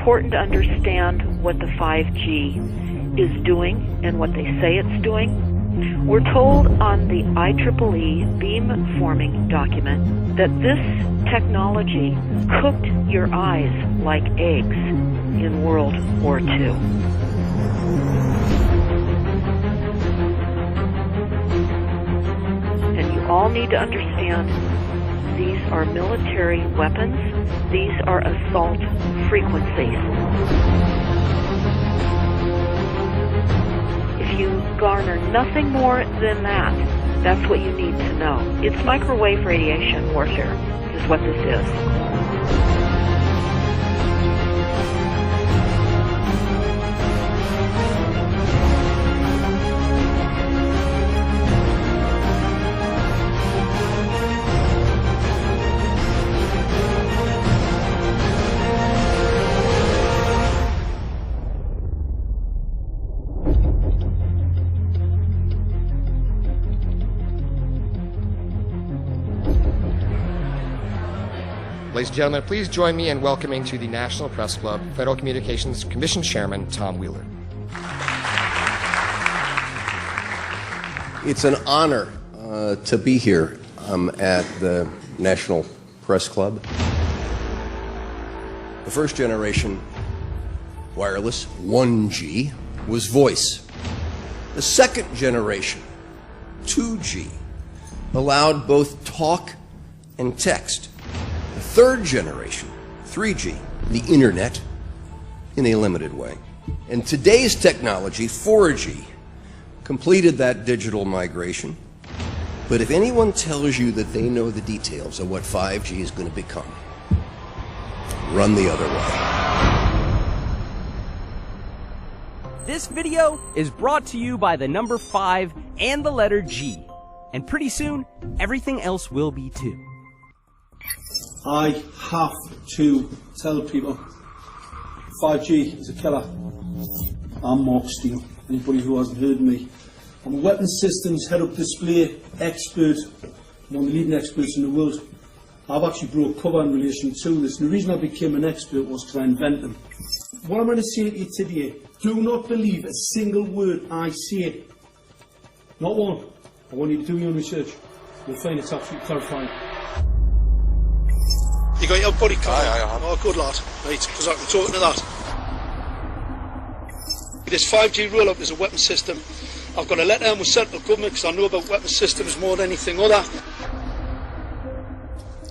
important to understand what the 5G is doing and what they say it's doing. We're told on the IEEE beamforming document that this technology cooked your eyes like eggs in World War II. And you all need to understand these are military weapons. These are assault frequencies. If you garner nothing more than that, that's what you need to know. It's microwave radiation warfare is what this is. Ladies and gentlemen, please join me in welcoming to the National Press Club Federal Communications Commission Chairman Tom Wheeler. It's an honor to be here at the National Press Club. The first generation wireless, 1G, was voice. The second generation, 2G, allowed both talk and text. The third generation, 3G, the internet, in a limited way. And today's technology, 4G, completed that digital migration. But if anyone tells you that they know the details of what 5G is going to become, run the other way. This video is brought to you by the number 5 and the letter G. And pretty soon, everything else will be too. I have to tell people 5G is a killer. I'm Mark Steele. Anybody who hasn't heard me, I'm a weapons systems head-up display expert, one of the leading experts in the world. I've actually brought cover in relation to this, and the reason I became an expert was because I invented them. What I'm going to say to you today, do not believe a single word I say. Not one. I want you to do your own research. You'll find it's absolutely terrifying. You got your buddy card? Aye. Oh, good lad. Right, because I can talk to that. This 5G roll-up is a weapon system. I've got a letter in with central government because I know about weapon systems more than anything other.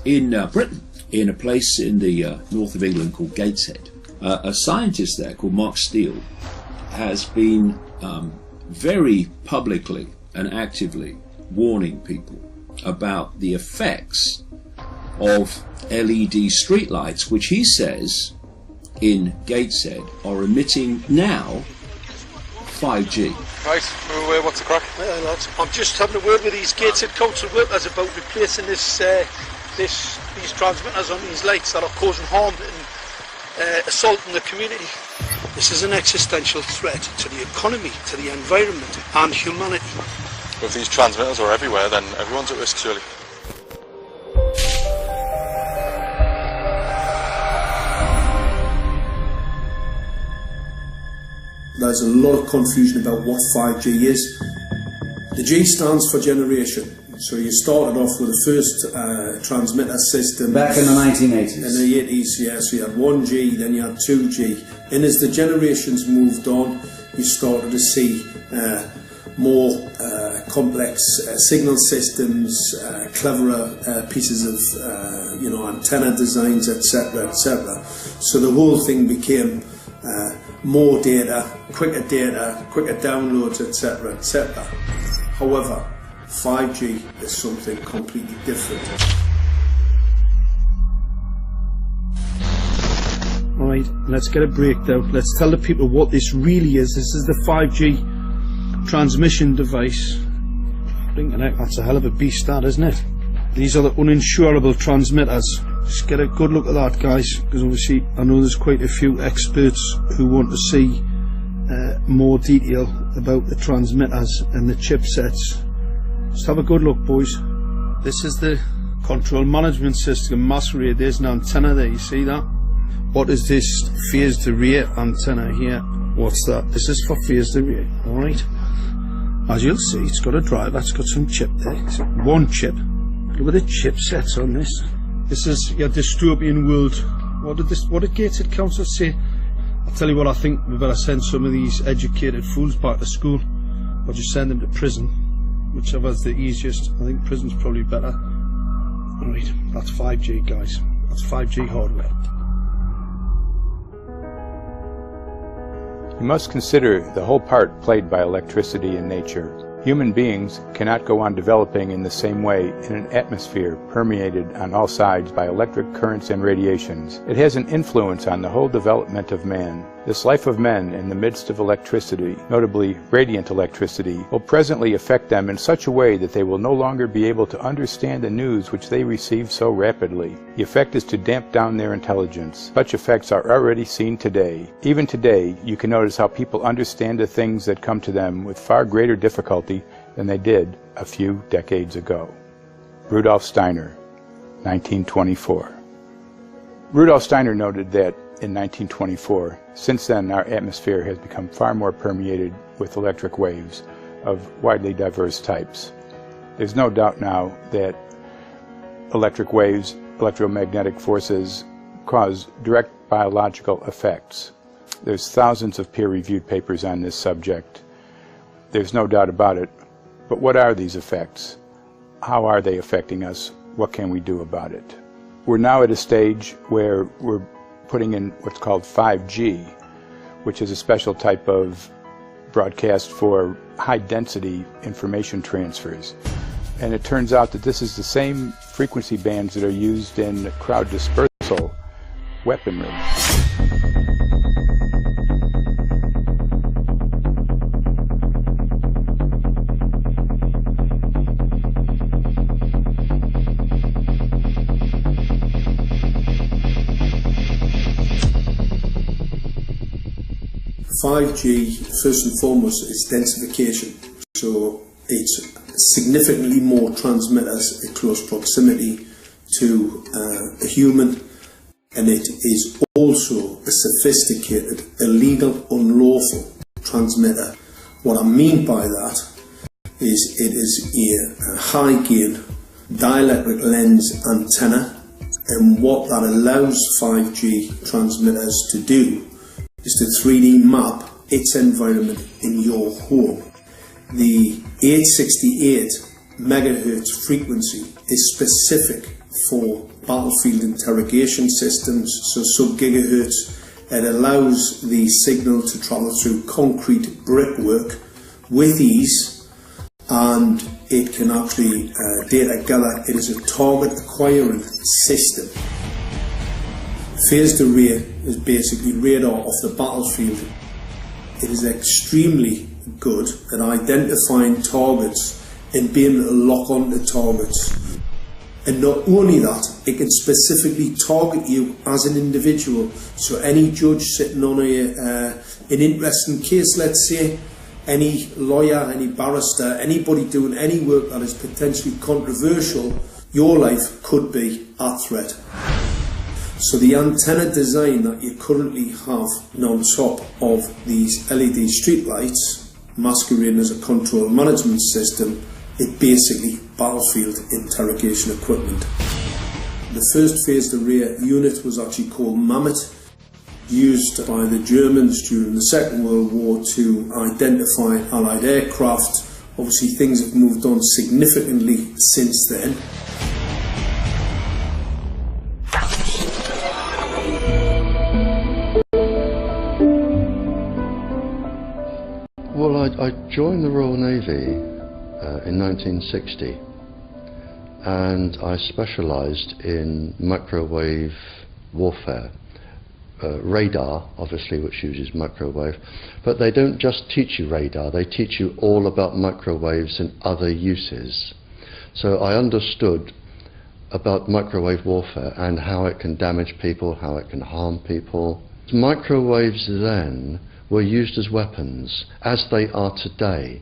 In Britain, in a place in the north of England called Gateshead, a scientist there called Mark Steele has been very publicly and actively warning people about the effects of LED streetlights, which he says in Gateshead are emitting now 5G. Right, what's the crack? Yeah, lads. I'm just having a word with these Gateshead council workers about replacing these transmitters on these lights that are causing harm and assaulting the community. This is an existential threat to the economy, to the environment and humanity. If these transmitters are everywhere, then everyone's at risk, surely. There's a lot of confusion about what 5G is. The G stands for generation. So you started off with the first transmitter system. Back in the 1980s. In the 80s, yeah. So you had 1G, then you had 2G. And as the generations moved on, you started to see more complex signal systems, cleverer pieces of antenna designs, etc., etc. So the whole thing became more data, quicker downloads, etc., etc. However, 5G is something completely different. Alright, let's get a breakdown. Let's tell the people what this really is. This is the 5G transmission device. Blinking heck, that's a hell of a beast, that, isn't it? These are the uninsurable transmitters. Just get a good look at that, guys, because obviously I know there's quite a few experts who want to see more detail about the transmitters and the chipsets. Just have a good look, boys. This is the control management system masquerade. There's an antenna there, you see that? What is this phased array antenna here? What's that? This is for phased array, alright? As you'll see, it's got a driver, it's got some chip there. It's one chip. Look at the chipsets on this. This is your dystopian world. What did Gateshead Council say? I'll tell you what, I think we better send some of these educated fools back to school, or just send them to prison, whichever's the easiest. I think prison's probably better. Alright, that's 5G, guys. That's 5G hardware. You must consider the whole part played by electricity in nature. Human beings cannot go on developing in the same way in an atmosphere permeated on all sides by electric currents and radiations. It has an influence on the whole development of man. This life of men in the midst of electricity, notably radiant electricity, will presently affect them in such a way that they will no longer be able to understand the news which they receive so rapidly. The effect is to damp down their intelligence. Such effects are already seen today. Even today, you can notice how people understand the things that come to them with far greater difficulty than they did a few decades ago. Rudolf Steiner, 1924. Rudolf Steiner noted that in 1924, since then our atmosphere has become far more permeated with electric waves of widely diverse types. There's no doubt now that electric waves, electromagnetic forces, cause direct biological effects. There's thousands of peer-reviewed papers on this subject. There's no doubt about it. But what are these effects? How are they affecting us? What can we do about it? We're now at a stage where we're putting in what's called 5G, which is a special type of broadcast for high-density information transfers. And it turns out that this is the same frequency bands that are used in crowd dispersal weaponry. 5G, first and foremost, is densification. So it's significantly more transmitters in close proximity to a human, and it is also a sophisticated, illegal, unlawful transmitter. What I mean by that is it is a high gain dielectric lens antenna, and what that allows 5G transmitters to do is to 3D map its environment in your home. The 868 megahertz frequency is specific for battlefield interrogation systems, so sub-gigahertz. It allows the signal to travel through concrete brickwork with ease, and it can actually data gather. It is a target acquiring system. Phased array is basically radar off the battlefield. It is extremely good at identifying targets and being able to lock onto targets. And not only that, it can specifically target you as an individual. So any judge sitting on an interesting case, let's say, any lawyer, any barrister, anybody doing any work that is potentially controversial, your life could be at threat. So the antenna design that you currently have on top of these LED streetlights, masquerading as a control management system, is basically battlefield interrogation equipment. The first phased array unit was actually called Mammoth, used by the Germans during the Second World War to identify Allied aircraft. Obviously things have moved on significantly since then. Well, I joined the Royal Navy in 1960, and I specialised in microwave warfare. Radar, obviously, which uses microwave, but they don't just teach you radar, they teach you all about microwaves and other uses. So I understood about microwave warfare and how it can damage people, how it can harm people. Microwaves then were used as weapons, as they are today.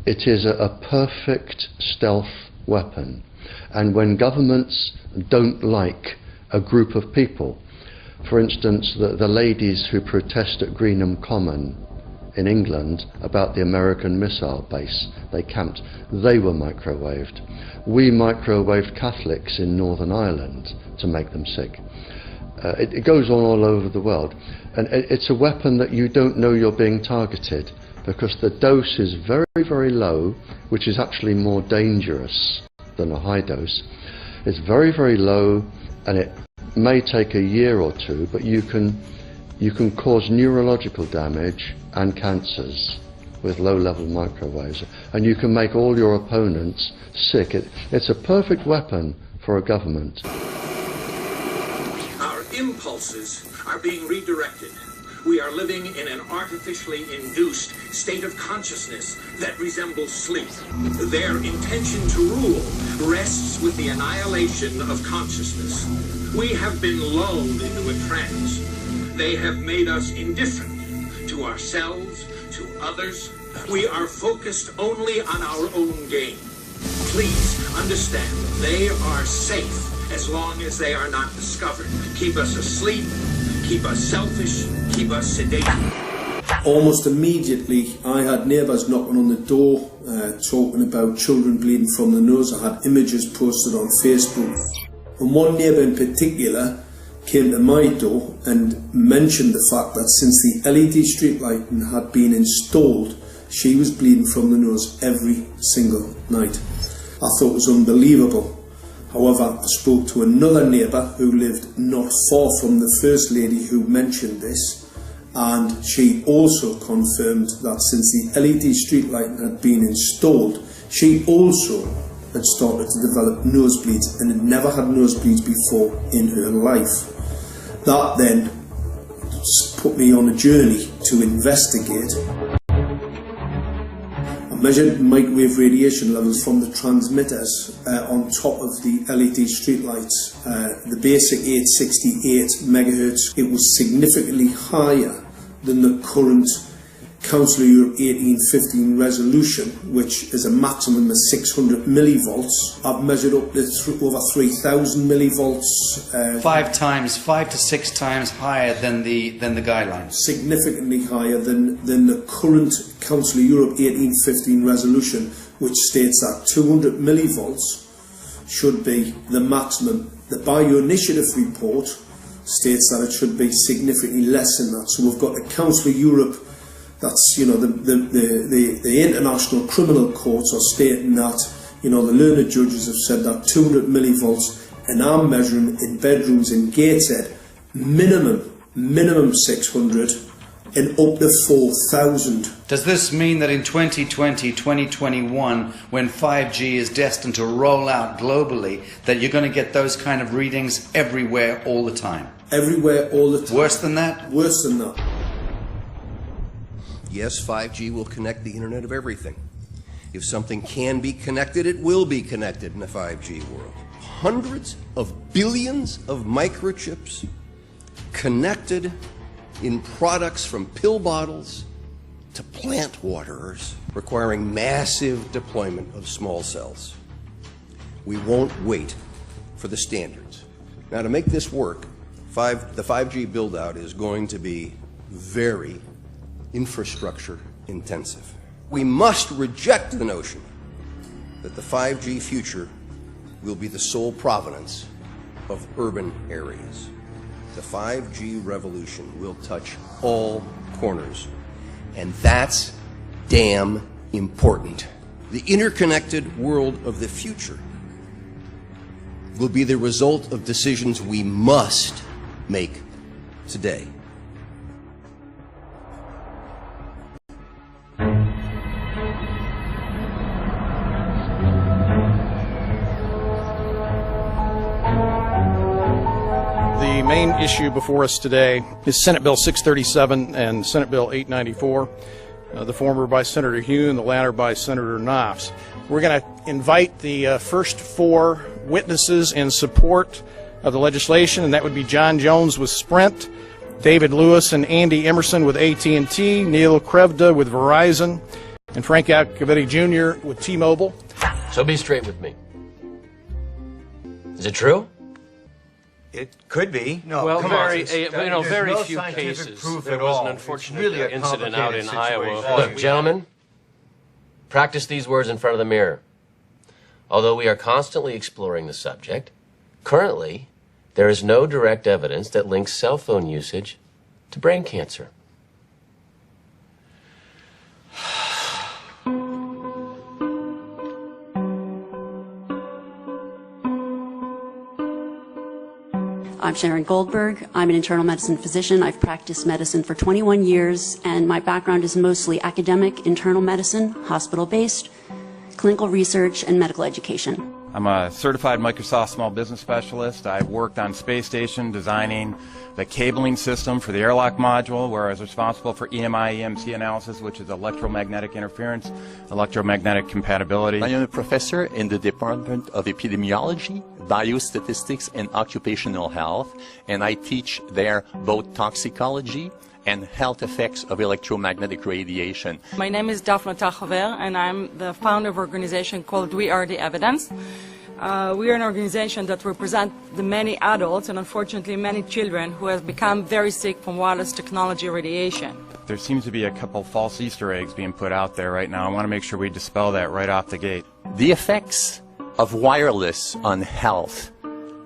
It is a perfect stealth weapon, and when governments don't like a group of people, For instance, the ladies who protest at Greenham Common in England about the American missile base they camped, they were microwaved. We microwaved Catholics in Northern Ireland to make them sick. It goes on all over the world, and it's a weapon that you don't know you're being targeted, because the dose is very, very low, which is actually more dangerous than a high dose. It's very, very low, and it may take a year or two, but you can cause neurological damage and cancers with low-level microwaves, and you can make all your opponents sick. It's a perfect weapon for a government. Our impulses are being redirected. We are living in an artificially induced state of consciousness that resembles sleep. Their intention to rule rests with the annihilation of consciousness. We have been lulled into a trance. They have made us indifferent to ourselves, to others. We are focused only on our own gain. Please understand, they are safe as long as they are not discovered. Keep us asleep, keep us selfish, keep us sedated. Almost immediately, I had neighbours knocking on the door, talking about children bleeding from the nose. I had images posted on Facebook. And one neighbour in particular came to my door and mentioned the fact that since the LED street lighting had been installed, she was bleeding from the nose every single night. I thought it was unbelievable. However, I spoke to another neighbour who lived not far from the first lady who mentioned this, and she also confirmed that since the LED street lighting had been installed, she also had started to develop nosebleeds and had never had nosebleeds before in her life. That then put me on a journey to investigate. I measured microwave radiation levels from the transmitters on top of the LED streetlights. The basic 868 megahertz, it was significantly higher than the current Council of Europe 1815 resolution, which is a maximum of 600 millivolts. I've measured up to over 3,000 millivolts. 5 to 6 times higher than the guidelines. Significantly higher than the current Council of Europe 1815 resolution, which states that 200 millivolts should be the maximum. The Bioinitiative report states that it should be significantly less than that. So we've got the Council of Europe, that's, you know, the international criminal courts are stating that, you know, the learned judges have said that 200 millivolts, and I'm measuring in bedrooms in Gateshead minimum 600 and up to 4,000. Does this mean that in 2020, 2021, when 5G is destined to roll out globally, that you're going to get those kind of readings everywhere all the time? Everywhere all the time. Worse than that? Worse than that. Yes, 5G will connect the Internet of everything. If something can be connected, it will be connected in a 5G world. Hundreds of billions of microchips connected in products from pill bottles to plant waterers, requiring massive deployment of small cells. We won't wait for the standards. Now, to make this work, the 5G build-out is going to be very infrastructure intensive. We must reject the notion that the 5G future will be the sole provenance of urban areas. The 5G revolution will touch all corners, and that's damn important. The interconnected world of the future will be the result of decisions we must make today. The main issue before us today is Senate Bill 637 and Senate Bill 894, the former by Senator Hugh and the latter by Senator Knopf. We're going to invite the first 4 witnesses in support of the legislation, and that would be John Jones with Sprint, David Lewis and Andy Emerson with AT&T, Neil Krevda with Verizon, and Frank Alcavetti Jr. with T-Mobile. So be straight with me. Is it true? It could be. No, well, come very, on. Very no few cases. There was an unfortunate really incident out in Iowa. Look, gentlemen, practice these words in front of the mirror. Although we are constantly exploring the subject, currently, there is no direct evidence that links cell phone usage to brain cancer. I'm Sharon Goldberg. I'm an internal medicine physician. I've practiced medicine for 21 years, and my background is mostly academic, internal medicine, hospital-based, clinical research, and medical education. I'm a certified Microsoft small business specialist. I've worked on space station designing the cabling system for the airlock module, where I was responsible for EMI/EMC analysis, which is electromagnetic interference, electromagnetic compatibility. I am a professor in the Department of Epidemiology, Biostatistics, and Occupational Health, and I teach there both toxicology and health effects of electromagnetic radiation. My name is Daphne Tachover, and I'm the founder of an organization called We Are the Evidence. We are an organization that represents the many adults and unfortunately many children who have become very sick from wireless technology radiation. There seems to be a couple false Easter eggs being put out there right now. I want to make sure we dispel that right off the gate. The effects of wireless on health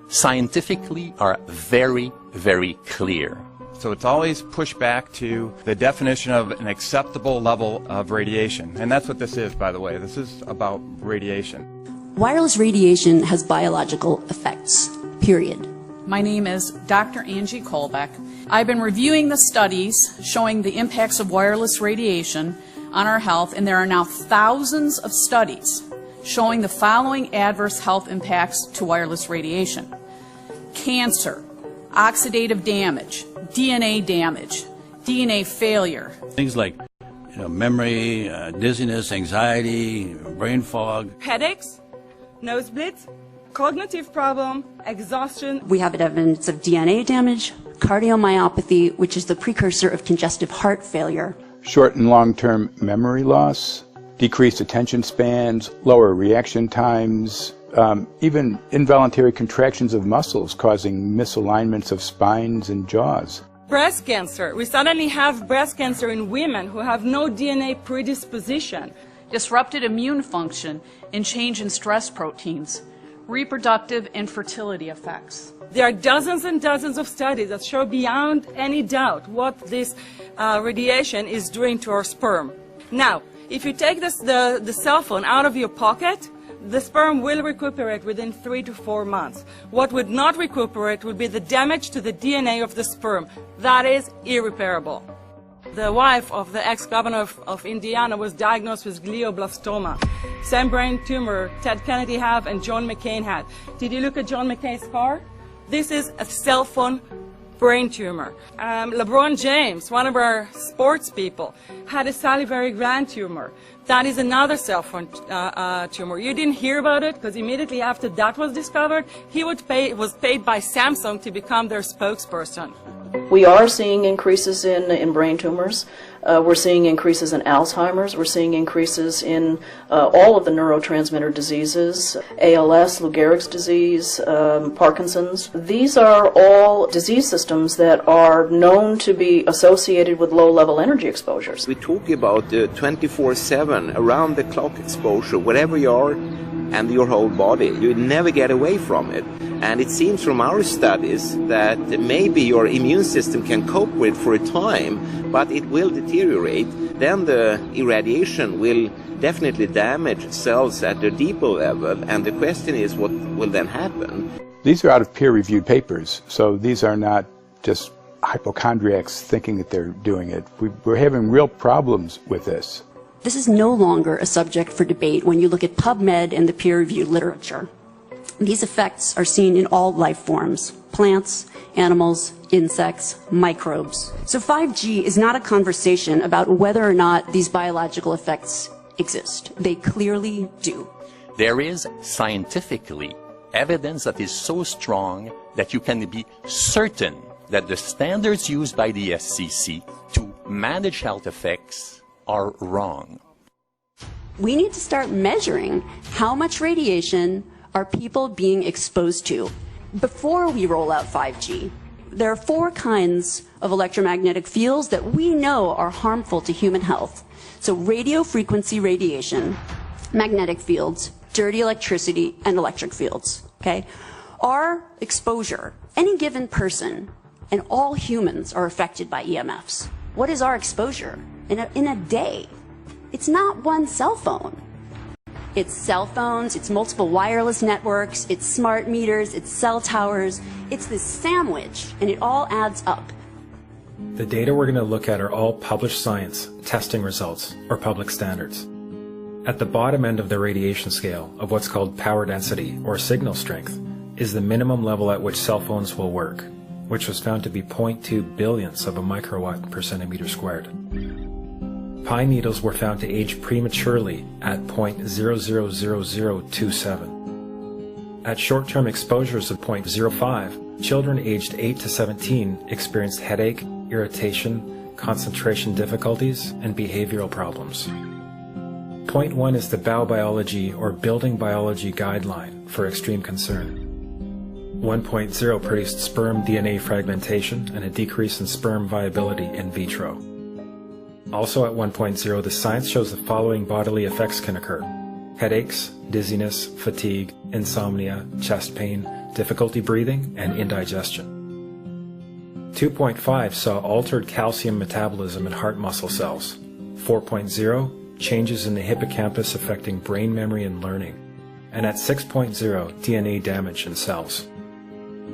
scientifically are very, very clear. So it's always pushed back to the definition of an acceptable level of radiation. And that's what this is, by the way. This is about radiation. Wireless radiation has biological effects, period. My name is Dr. Angie Kolbeck. I've been reviewing the studies showing the impacts of wireless radiation on our health, and there are now thousands of studies showing the following adverse health impacts to wireless radiation: cancer, oxidative damage, DNA damage, DNA failure. Things like memory, dizziness, anxiety, brain fog. Headaches, nosebleeds, cognitive problem, exhaustion. We have evidence of DNA damage, cardiomyopathy, which is the precursor of congestive heart failure. Short and long-term memory loss, decreased attention spans, lower reaction times, even involuntary contractions of muscles causing misalignments of spines and jaws. Breast cancer. We suddenly have breast cancer in women who have no DNA predisposition. Disrupted immune function and change in stress proteins, reproductive and fertility effects. There are dozens and dozens of studies that show beyond any doubt what this radiation is doing to our sperm. Now, if you take the cell phone out of your pocket, the sperm will recuperate within 3 to 4 months. What would not recuperate would be the damage to the DNA of the sperm. That is irreparable. The wife of the ex-governor of Indiana was diagnosed with glioblastoma. Same brain tumor Ted Kennedy had and John McCain had. Did you look at John McCain's car? This is a cell phone brain tumor. LeBron James, one of our sports people, had a salivary gland tumor. That is another cell phone tumor. You didn't hear about it because immediately after that was discovered, he was paid by Samsung to become their spokesperson. We are seeing increases in brain tumors. We're seeing increases in Alzheimer's. We're seeing increases in all of the neurotransmitter diseases, ALS, Lou Gehrig's disease, Parkinson's. These are all disease systems that are known to be associated with low-level energy exposures. We talk about 24/7, around-the-clock exposure, wherever you are and your whole body. You never get away from it. And it seems from our studies that maybe your immune system can cope with for a time, but it will deteriorate. Then the irradiation will definitely damage cells at a deeper level, and the question is what will then happen? These are out of peer-reviewed papers, so these are not just hypochondriacs thinking that they're doing it. We're having real problems with this. This is no longer a subject for debate when you look at PubMed and the peer-reviewed literature. These effects are seen in all life forms: plants, animals, insects, microbes. So 5G is not a conversation about whether or not these biological effects exist. They clearly do. There is scientifically evidence that is so strong that you can be certain that the standards used by the FCC to manage health effects are wrong. We need to start measuring how much radiation are people being exposed to. before we roll out 5G, there are 4 kinds of electromagnetic fields that we know are harmful to human health. So radio frequency radiation, magnetic fields, dirty electricity, and electric fields. Okay? Our exposure, any given person, and all humans are affected by EMFs. What is our exposure in a day? It's not one cell phone. It's cell phones, it's multiple wireless networks, it's smart meters, it's cell towers. It's this sandwich, and it all adds up. The data we're going to look at are all published science, testing results, or public standards. At the bottom end of the radiation scale of what's called power density, or signal strength, is the minimum level at which cell phones will work, which was found to be 0.2 billionths of a microwatt per centimeter squared. Pine needles were found to age prematurely at 0.000027. At short-term exposures of 0.05, children aged 8 to 17 experienced headache, irritation, concentration difficulties, and behavioral problems. 0.1 is the biobiology or building biology guideline for extreme concern. 1.0 produced sperm DNA fragmentation and a decrease in sperm viability in vitro. Also at 1.0, the science shows the following bodily effects can occur: headaches, dizziness, fatigue, insomnia, chest pain, difficulty breathing, and indigestion. 2.5 saw altered calcium metabolism in heart muscle cells. 4.0, changes in the hippocampus affecting brain memory and learning. And at 6.0, DNA damage in cells.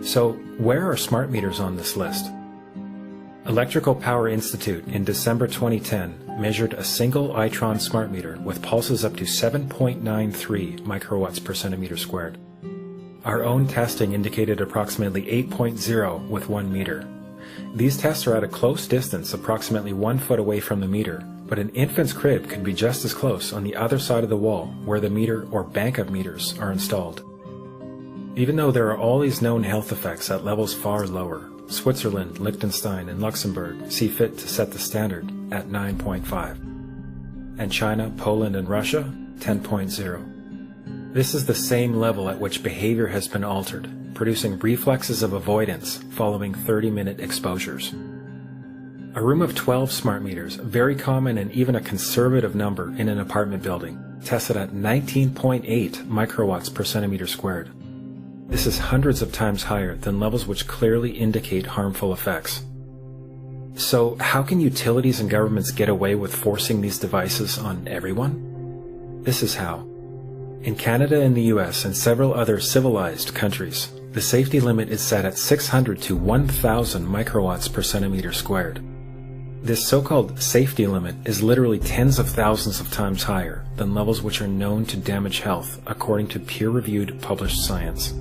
So, where are smart meters on this list? Electrical Power Institute in December 2010 measured a single Itron smart meter with pulses up to 7.93 microwatts per centimeter squared. Our own testing indicated approximately 8.0 with 1 meter. These tests are at a close distance, approximately 1 foot away from the meter, but an infant's crib could be just as close on the other side of the wall where the meter or bank of meters are installed. Even though there are all these known health effects at levels far lower, Switzerland, Liechtenstein, and Luxembourg see fit to set the standard at 9.5. And China, Poland, and Russia, 10.0. This is the same level at which behavior has been altered, producing reflexes of avoidance following 30-minute exposures. A room of 12 smart meters, very common and even a conservative number in an apartment building, tested at 19.8 microwatts per centimeter squared. This is hundreds of times higher than levels which clearly indicate harmful effects. So how can utilities and governments get away with forcing these devices on everyone? This is how. In Canada and the US and several other civilized countries, the safety limit is set at 600 to 1,000 microwatts per centimeter squared. This so-called safety limit is literally tens of thousands of times higher than levels which are known to damage health according to peer-reviewed published science.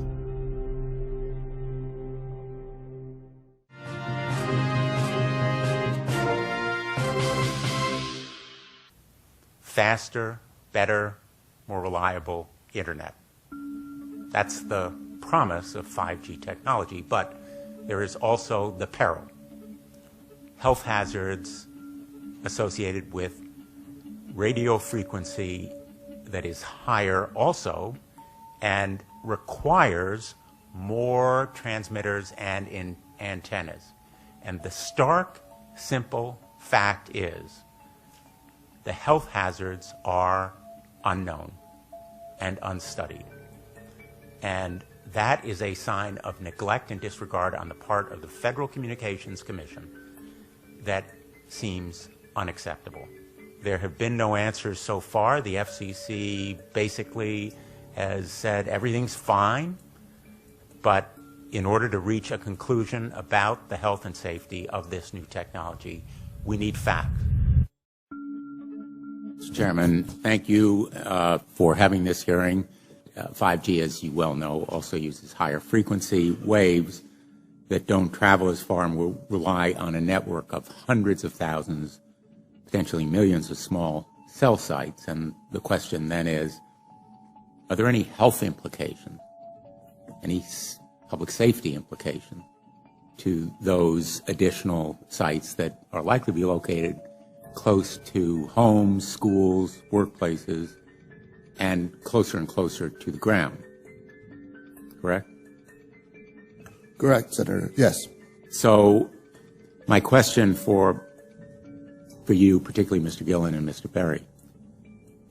Faster, better, more reliable internet. That's the promise of 5G technology, but there is also the peril. Health hazards associated with radio frequency that is higher also and requires more transmitters and antennas. And the stark, simple fact is the health hazards are unknown and unstudied. And that is a sign of neglect and disregard on the part of the Federal Communications Commission that seems unacceptable. There have been no answers so far. The FCC basically has said everything's fine, but in order to reach a conclusion about the health and safety of this new technology, we need facts. Mr. Chairman, thank you for having this hearing. 5G, as you well know, also uses higher frequency waves that don't travel as far and will rely on a network of hundreds of thousands, potentially millions of small cell sites. And the question then is, are there any health implications, any public safety implications to those additional sites that are likely to be located close to homes, schools, workplaces, and closer to the ground? Correct? Correct, Senator. Yes. So my question for you, particularly Mr. Gillen and Mr. Berry,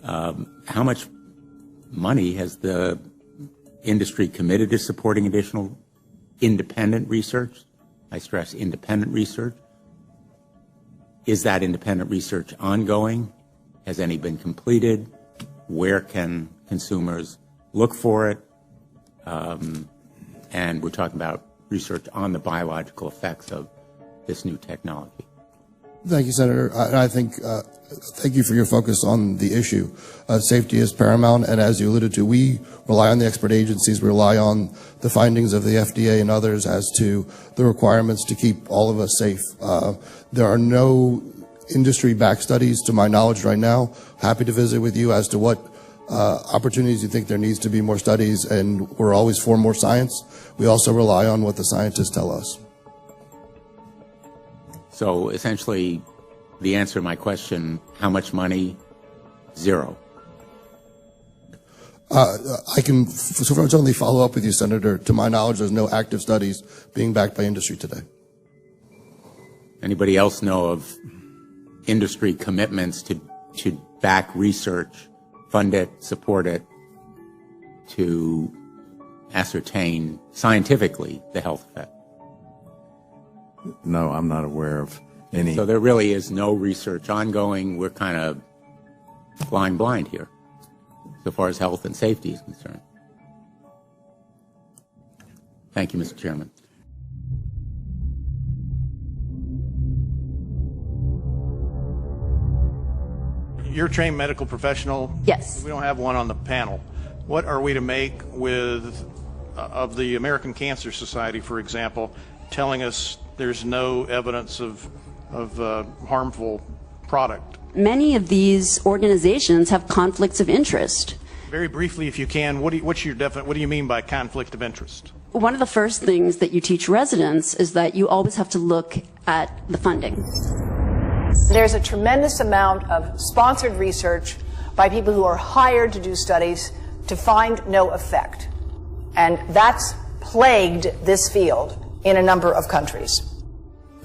how much money has the industry committed to supporting additional independent research? I stress independent research. Is that independent research ongoing? Has any been completed? Where can consumers look for it? And we're talking about research on the biological effects of this new technology. Thank you, Senator. I think, thank you for your focus on the issue. Safety is paramount, and as you alluded to, we rely on the expert agencies, we rely on the findings of the FDA and others as to the requirements to keep all of us safe. There are no industry-backed studies, to my knowledge right now. Happy to visit with you as to what opportunities you think there needs to be more studies, and we're always for more science. We also rely on what the scientists tell us. So essentially, the answer to my question, how much money? Zero. I can certainly follow up with you, Senator. To my knowledge, there's no active studies being backed by industry today. Anybody else know of industry commitments to back research, fund it, support it, to ascertain scientifically the health effect? No, I'm not aware of any. So there really is no research ongoing. We're kind of flying blind here, so far as health and safety is concerned. Thank you, Mr. Chairman. You're a trained medical professional. Yes. We don't have one on the panel. What are we to make with of the American Cancer Society, for example, telling us there's no evidence of harmful product? Many of these organizations have conflicts of interest. Very briefly, if you can, what do you mean by conflict of interest? One of the first things that you teach residents is that you always have to look at the funding. There's a tremendous amount of sponsored research by people who are hired to do studies to find no effect. And that's plagued this field in a number of countries.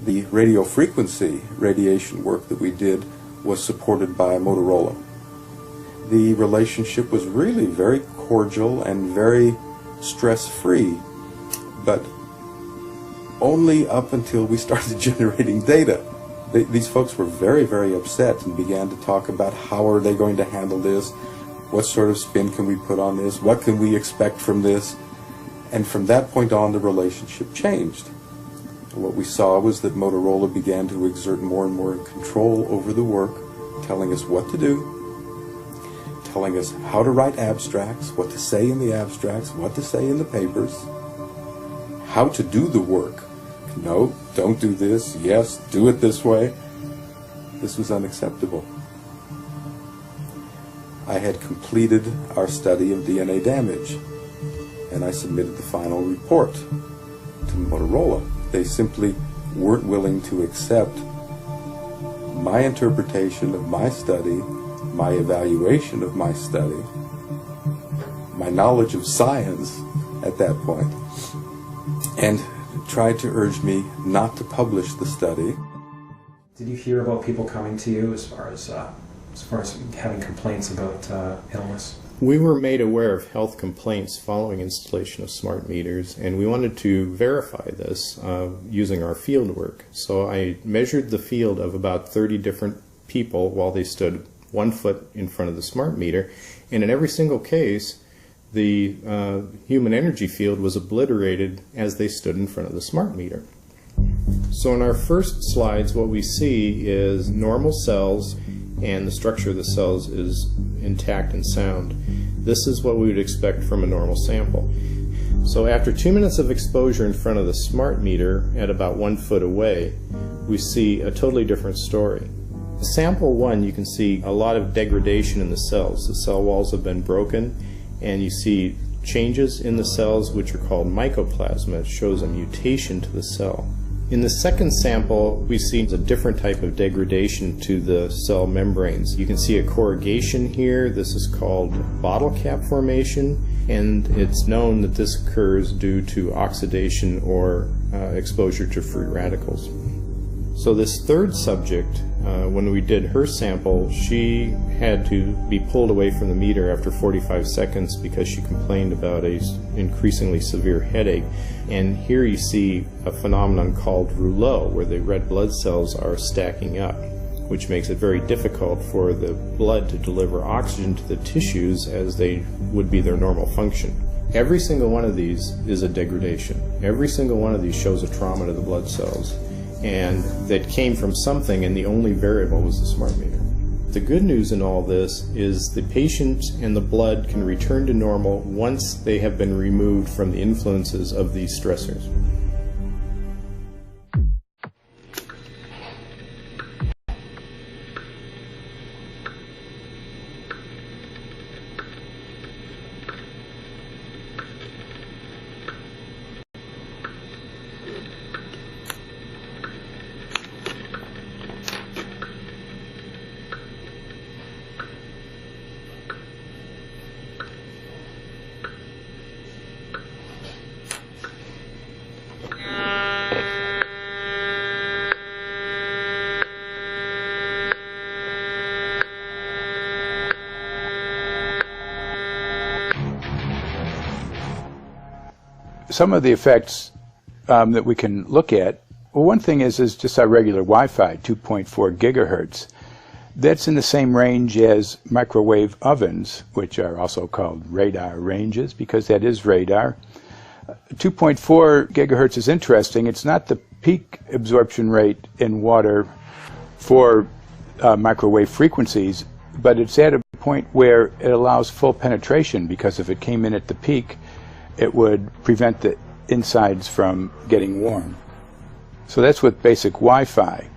The radio frequency radiation work that we did was supported by Motorola. The relationship was really very cordial and very stress-free, but only up until we started generating data. These folks were very, very upset and began to talk about how are they going to handle this, what sort of spin can we put on this, what can we expect from this, and from that point on the relationship changed. What we saw was that Motorola began to exert more and more control over the work, telling us what to do, telling us how to write abstracts, what to say in the abstracts, what to say in the papers, how to do the work. No, don't do this. Yes, do it this way. This was unacceptable. I had completed our study of DNA damage, and I submitted the final report to Motorola. They simply weren't willing to accept my interpretation of my study, my evaluation of my study, my knowledge of science at that point, and tried to urge me not to publish the study. Did you hear about people coming to you as far as having complaints about illness? We were made aware of health complaints following installation of smart meters, and we wanted to verify this using our field work. So I measured the field of about 30 different people while they stood 1 foot in front of the smart meter, and in every single case the human energy field was obliterated as they stood in front of the smart meter. So in our first slides, what we see is normal cells, and the structure of the cells is intact and sound. This is what we would expect from a normal sample. So after 2 minutes of exposure in front of the smart meter at about 1 foot away, we see a totally different story. Sample 1, you can see a lot of degradation in the cells. The cell walls have been broken, and you see changes in the cells which are called mycoplasma. It shows a mutation to the cell. In the second sample, we see a different type of degradation to the cell membranes. You can see a corrugation here. This is called bottle cap formation, and it's known that this occurs due to oxidation or exposure to free radicals. So this third subject, when we did her sample, she had to be pulled away from the meter after 45 seconds because she complained about an increasingly severe headache. And here you see a phenomenon called rouleau, where the red blood cells are stacking up, which makes it very difficult for the blood to deliver oxygen to the tissues as they would be their normal function. Every single one of these is a degradation. Every single one of these shows a trauma to the blood cells, and that came from something, and the only variable was the smart meter. The good news in all this is the patient and the blood can return to normal once they have been removed from the influences of these stressors. Some of the effects that we can look at, well, one thing is just our regular Wi-Fi, 2.4 gigahertz. That's in the same range as microwave ovens, which are also called radar ranges, because that is radar. 2.4 gigahertz is interesting. It's not the peak absorption rate in water for microwave frequencies, but it's at a point where it allows full penetration, because if it came in at the peak, it would prevent the insides from getting warm. So that's with basic Wi-Fi.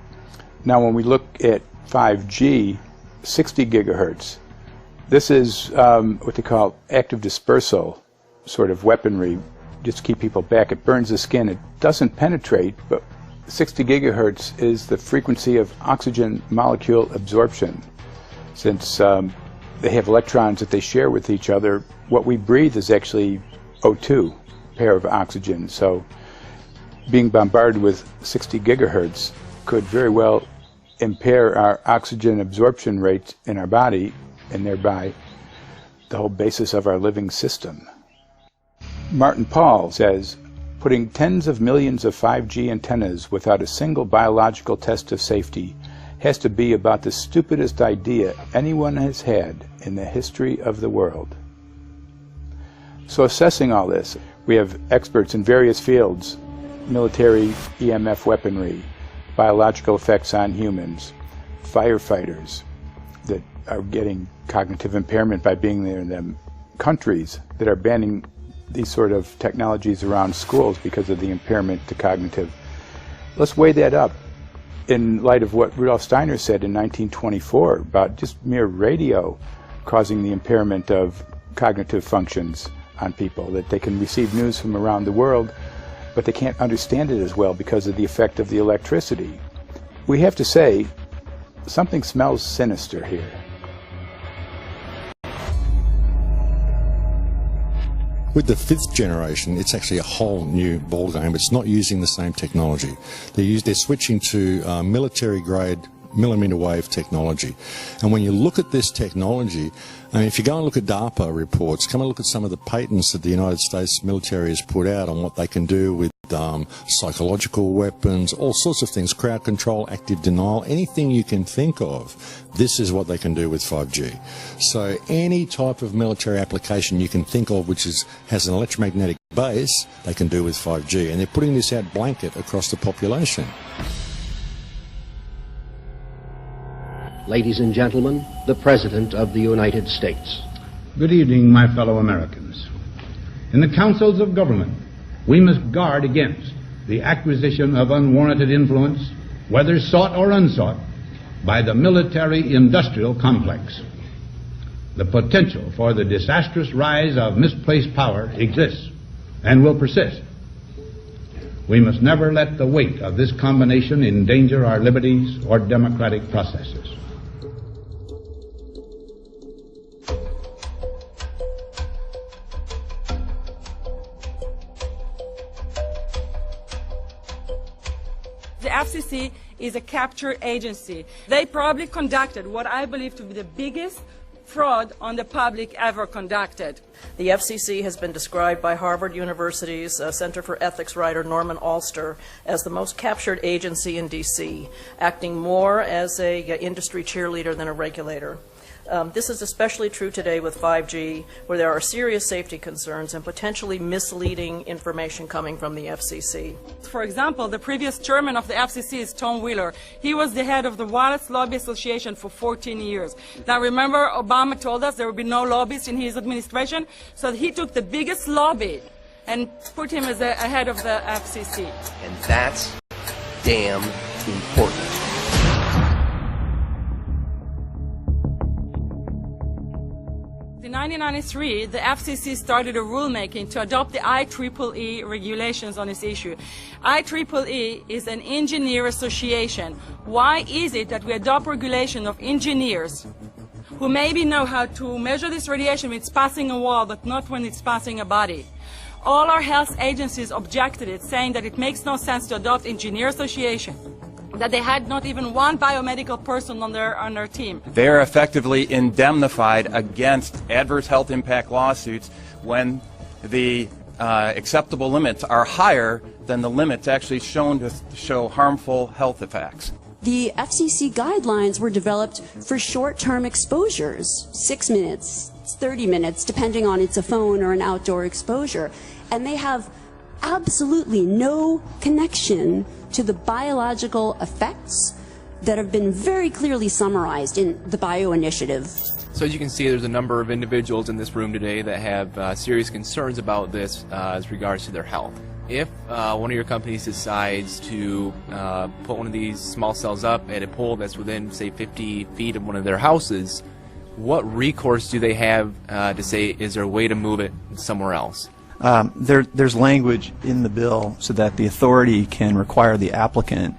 Now when we look at 5G, 60 gigahertz, this is what they call active dispersal sort of weaponry, just to keep people back. It burns the skin. It doesn't penetrate, but 60 gigahertz is the frequency of oxygen molecule absorption. Since they have electrons that they share with each other, what we breathe is actually O2, pair of oxygen. So being bombarded with 60 gigahertz could very well impair our oxygen absorption rate in our body, and thereby the whole basis of our living system. Martin Pall says, putting tens of millions of 5G antennas without a single biological test of safety has to be about the stupidest idea anyone has had in the history of the world. So assessing all this, we have experts in various fields: military EMF weaponry, biological effects on humans, firefighters that are getting cognitive impairment by being there in them, countries that are banning these sort of technologies around schools because of the impairment to cognitive. Let's weigh that up in light of what Rudolf Steiner said in 1924 about just mere radio causing the impairment of cognitive functions on people, that they can receive news from around the world, but they can't understand it as well because of the effect of the electricity. We have to say, something smells sinister here. With the 5th generation, it's actually a whole new ballgame. It's not using the same technology. They're switching to military-grade millimeter wave technology. And when you look at this technology, I mean, if you go and look at DARPA reports, come and look at some of the patents that the United States military has put out on what they can do with psychological weapons, all sorts of things, crowd control, active denial, anything you can think of, this is what they can do with 5G. So any type of military application you can think of which has an electromagnetic base, they can do with 5G. And they're putting this out blanket across the population. Ladies and gentlemen, the President of the United States. Good evening, my fellow Americans. In the councils of government, we must guard against the acquisition of unwarranted influence, whether sought or unsought, by the military-industrial complex. The potential for the disastrous rise of misplaced power exists and will persist. We must never let the weight of this combination endanger our liberties or democratic processes. The FCC is a capture agency. They probably conducted what I believe to be the biggest fraud on the public ever conducted. The FCC has been described by Harvard University's Center for Ethics writer Norman Alster as the most captured agency in D.C., acting more as an industry cheerleader than a regulator. This is especially true today with 5G, where there are serious safety concerns and potentially misleading information coming from the FCC. For example, the previous chairman of the FCC is Tom Wheeler. He was the head of the Wireless Lobby Association for 14 years. Now remember, Obama told us there would be no lobbyists in his administration, so he took the biggest lobby and put him as the head of the FCC. And that's damn important. In 1993, the FCC started a rulemaking to adopt the IEEE regulations on this issue. IEEE is an engineer association. Why is it that we adopt regulation of engineers who maybe know how to measure this radiation when it's passing a wall, but not when it's passing a body? All our health agencies objected it, saying that it makes no sense to adopt engineer association, that they had not even one biomedical person on their team. They're effectively indemnified against adverse health impact lawsuits when the acceptable limits are higher than the limits actually shown to show harmful health effects. The FCC guidelines were developed for short-term exposures, 6 minutes, 30 minutes, depending on it's a phone or an outdoor exposure, and they have absolutely no connection to the biological effects that have been very clearly summarized in the Bio Initiative. So as you can see, there's a number of individuals in this room today that have serious concerns about this as regards to their health. If one of your companies decides to put one of these small cells up at a pole that's within, say, 50 feet of one of their houses, what recourse do they have to say, is there a way to move it somewhere else? There's language in the bill so that the authority can require the applicant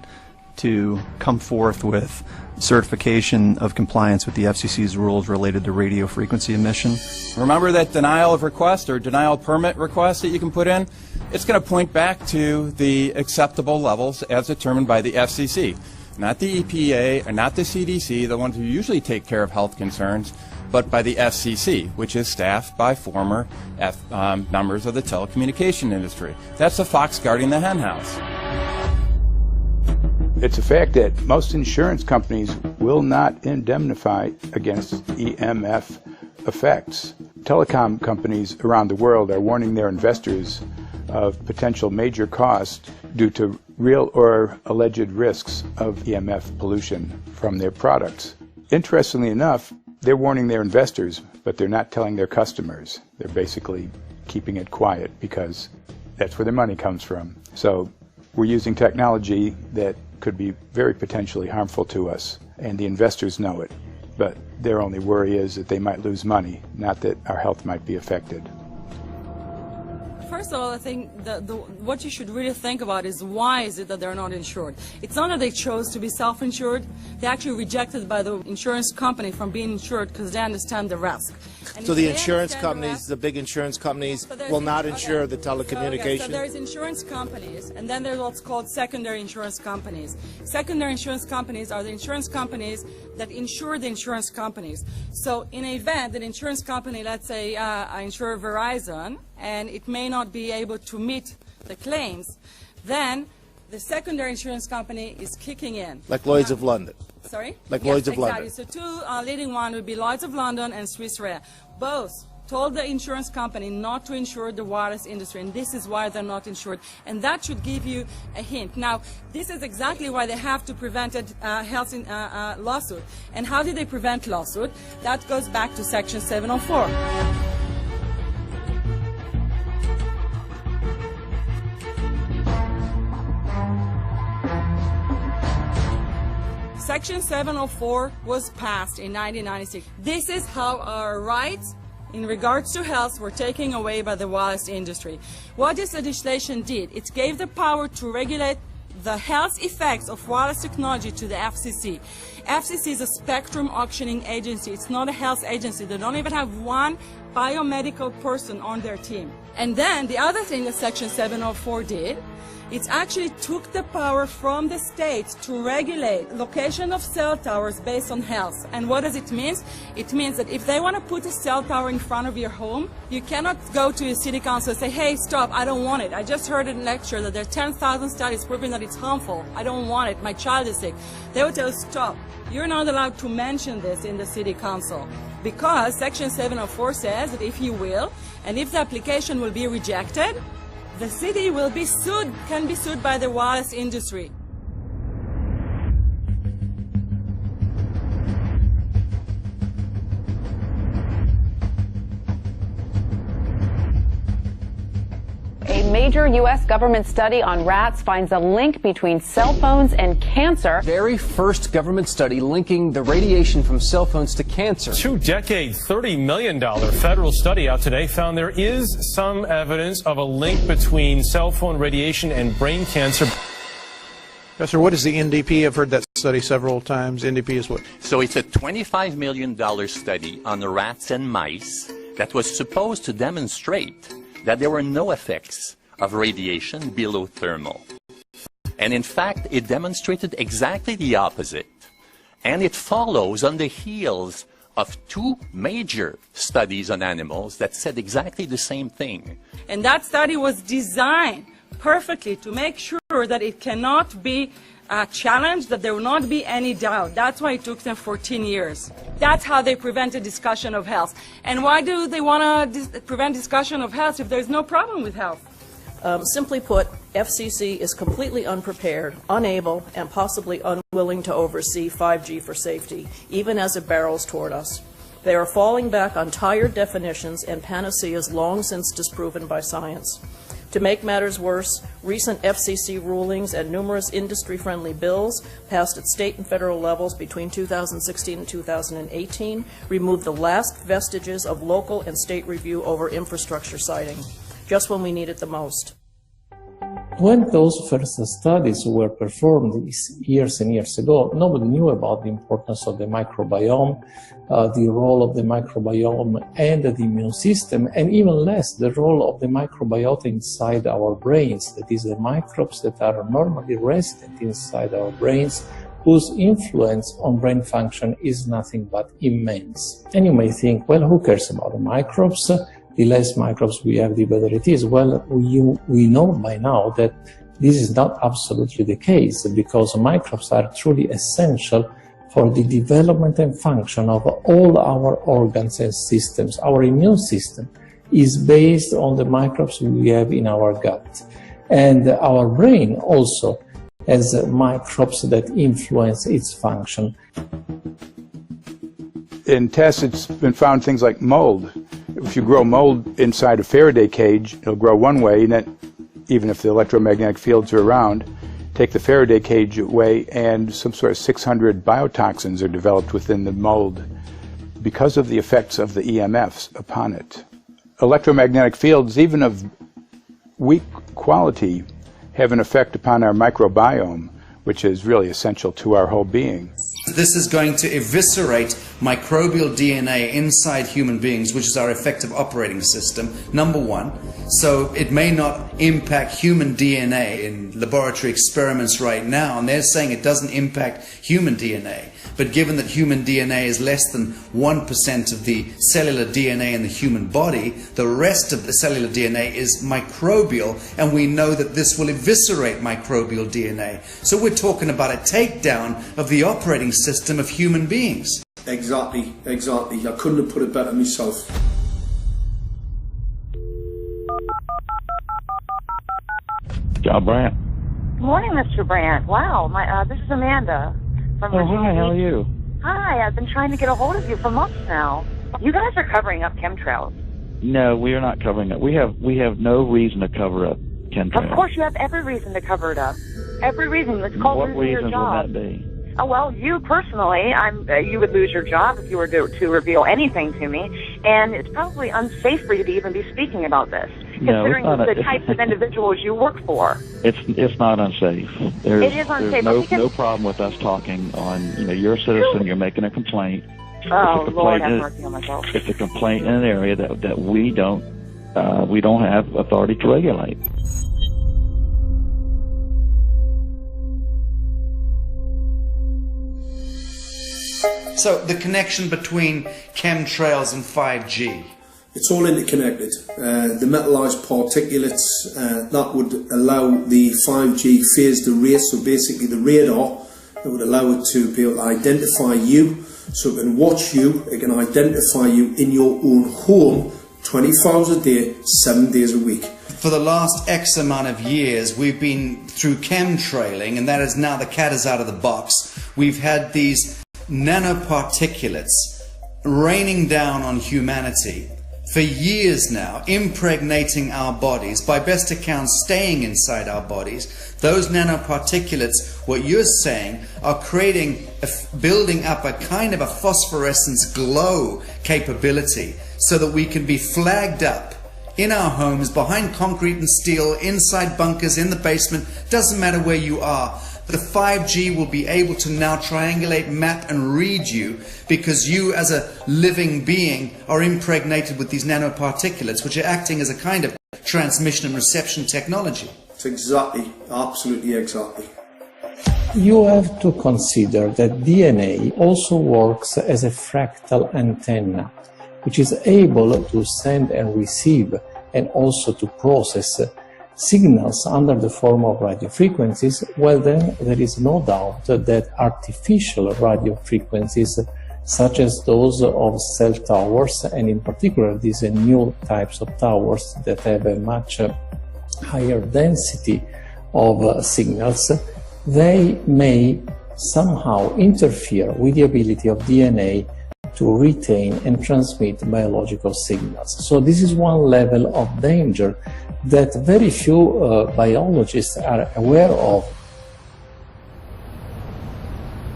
to come forth with certification of compliance with the FCC's rules related to radio frequency emission. Remember that denial of request or denial of permit request that you can put in? It's going to point back to the acceptable levels as determined by the FCC, not the EPA or not the CDC, the ones who usually take care of health concerns, but by the FCC, which is staffed by former members of the telecommunication industry. That's the fox guarding the hen house. It's a fact that most insurance companies will not indemnify against EMF effects. Telecom companies around the world are warning their investors of potential major costs due to real or alleged risks of EMF pollution from their products. Interestingly enough, they're warning their investors, but they're not telling their customers. They're basically keeping it quiet because that's where their money comes from. So we're using technology that could be very potentially harmful to us, and the investors know it. But their only worry is that they might lose money, not that our health might be affected. First of all, I think what you should really think about is why is it that they're not insured? It's not that they chose to be self-insured. They actually rejected by the insurance company from being insured because they understand the risk. And so the insurance companies, the big insurance companies, will not insure the telecommunications? So there's insurance companies, and then there's what's called secondary insurance companies. Secondary insurance companies are the insurance companies that insure the insurance companies. So in an event, an insurance company, let's say I insure Verizon, and it may not be able to meet the claims, then the secondary insurance company is kicking in. Like Lloyd's of London. Sorry? Like yes, Lloyd's of exactly. London. So two leading ones would be Lloyd's of London and Swiss Re. Both told the insurance company not to insure the wireless industry, and this is why they're not insured. And that should give you a hint. Now, this is exactly why they have to prevent a health lawsuit. And how do they prevent lawsuit? That goes back to Section 704. Section 704 was passed in 1996. This is how our rights in regards to health were taken away by the wireless industry. What this legislation did, it gave the power to regulate the health effects of wireless technology to the FCC. FCC is a spectrum auctioning agency. It's not a health agency. They don't even have one biomedical person on their team. And then the other thing that Section 704 did, it actually took the power from the states to regulate location of cell towers based on health. And what does it mean? It means that if they want to put a cell tower in front of your home, you cannot go to your city council and say, hey, stop, I don't want it. I just heard in a lecture that there are 10,000 studies proving that it's harmful. I don't want it. My child is sick. They will tell you, stop. You're not allowed to mention this in the city council because Section 704 says that if you will, and if the application will be rejected, the city will be sued, can be sued by the wireless industry. A major U.S. government study on rats finds a link between cell phones and cancer. Very first government study linking the radiation from cell phones to cancer. 2-decade, $30 million federal study out today found there is some evidence of a link between cell phone radiation and brain cancer. Professor, what is the NDP? I've heard that study several times. NDP is what? So it's a $25 million study on the rats and mice that was supposed to demonstrate that there were no effects of radiation below thermal. And in fact, it demonstrated exactly the opposite. And it follows on the heels of two major studies on animals that said exactly the same thing. And that study was designed perfectly to make sure that it cannot be challenged, that there will not be any doubt. That's why it took them 14 years. That's how they prevented discussion of health. And why do they want to prevent discussion of health if there's no problem with health? Simply put, FCC is completely unprepared, unable, and possibly unwilling to oversee 5G for safety, even as it barrels toward us. They are falling back on tired definitions and panaceas long since disproven by science. To make matters worse, recent FCC rulings and numerous industry-friendly bills passed at state and federal levels between 2016 and 2018 removed the last vestiges of local and state review over infrastructure siting, just when we need it the most. When those first studies were performed years and years ago, nobody knew about the importance of the microbiome, the role of the microbiome and the immune system, and even less the role of the microbiota inside our brains, that is, the microbes that are normally resident inside our brains, whose influence on brain function is nothing but immense. And you may think, well, who cares about the microbes? The less microbes we have, the better it is. Well, we know by now that this is not absolutely the case, because microbes are truly essential for the development and function of all our organs and systems. Our immune system is based on the microbes we have in our gut. And our brain also has microbes that influence its function. In tests, it's been found things like mold. If you grow mold inside a Faraday cage, it'll grow one way, and then, even if the electromagnetic fields are around, take the Faraday cage away, and some sort of 600 biotoxins are developed within the mold because of the effects of the EMFs upon it. Electromagnetic fields, even of weak quality, have an effect upon our microbiome, which is really essential to our whole being. This is going to eviscerate microbial DNA inside human beings, which is our effective operating system, number one. So it may not impact human DNA in laboratory experiments right now, and they're saying it doesn't impact human DNA. But given that human DNA is less than 1% of the cellular DNA in the human body, the rest of the cellular DNA is microbial, and we know that this will eviscerate microbial DNA. So we're talking about a takedown of the operating system of human beings. Exactly. I couldn't have put it better myself. John Brandt. Good morning, Mr. Brandt. Wow, this is Amanda. From Hi, how are you? Hi, I've been trying to get a hold of you for months now. You guys are covering up chemtrails. No, we are not covering it. We have no reason to cover up chemtrails. Of course, you have every reason to cover it up. Every reason. It's called losing your job. What reasons would that be? Oh, well, you personally, you would lose your job if you were to reveal anything to me. And it's probably unsafe for you to even be speaking about this, considering the types of individuals you work for. It's not unsafe. It is unsafe. There's no problem with us talking on, you're a citizen, you're making a complaint. Oh, Lord have mercy on myself. It's a complaint in an area that we don't have authority to regulate. So the connection between chemtrails and 5G. It's all interconnected. The metallized particulates, that would allow the 5G phased array, so basically the radar, that would allow it to be able to identify you, so it can watch you, it can identify you in your own home 24 hours a day, 7 days a week. For the last X amount of years, we've been through chemtrailing, and that is now the cat is out of the box. We've had these nanoparticulates raining down on humanity for years now, impregnating our bodies, by best accounts staying inside our bodies. Those nanoparticulates, what you're saying, are building up a kind of a phosphorescence glow capability so that we can be flagged up in our homes, behind concrete and steel, inside bunkers, in the basement, doesn't matter where you are. The 5G will be able to now triangulate, map and read you, because you as a living being are impregnated with these nanoparticulates, which are acting as a kind of transmission and reception technology. It's exactly, absolutely exactly. You have to consider that DNA also works as a fractal antenna, which is able to send and receive and also to process signals under the form of radio frequencies. Well, then there is no doubt that artificial radio frequencies, such as those of cell towers, and in particular these new types of towers that have a much higher density of signals, they may somehow interfere with the ability of DNA to retain and transmit biological signals. So this is one level of danger that very few biologists are aware of.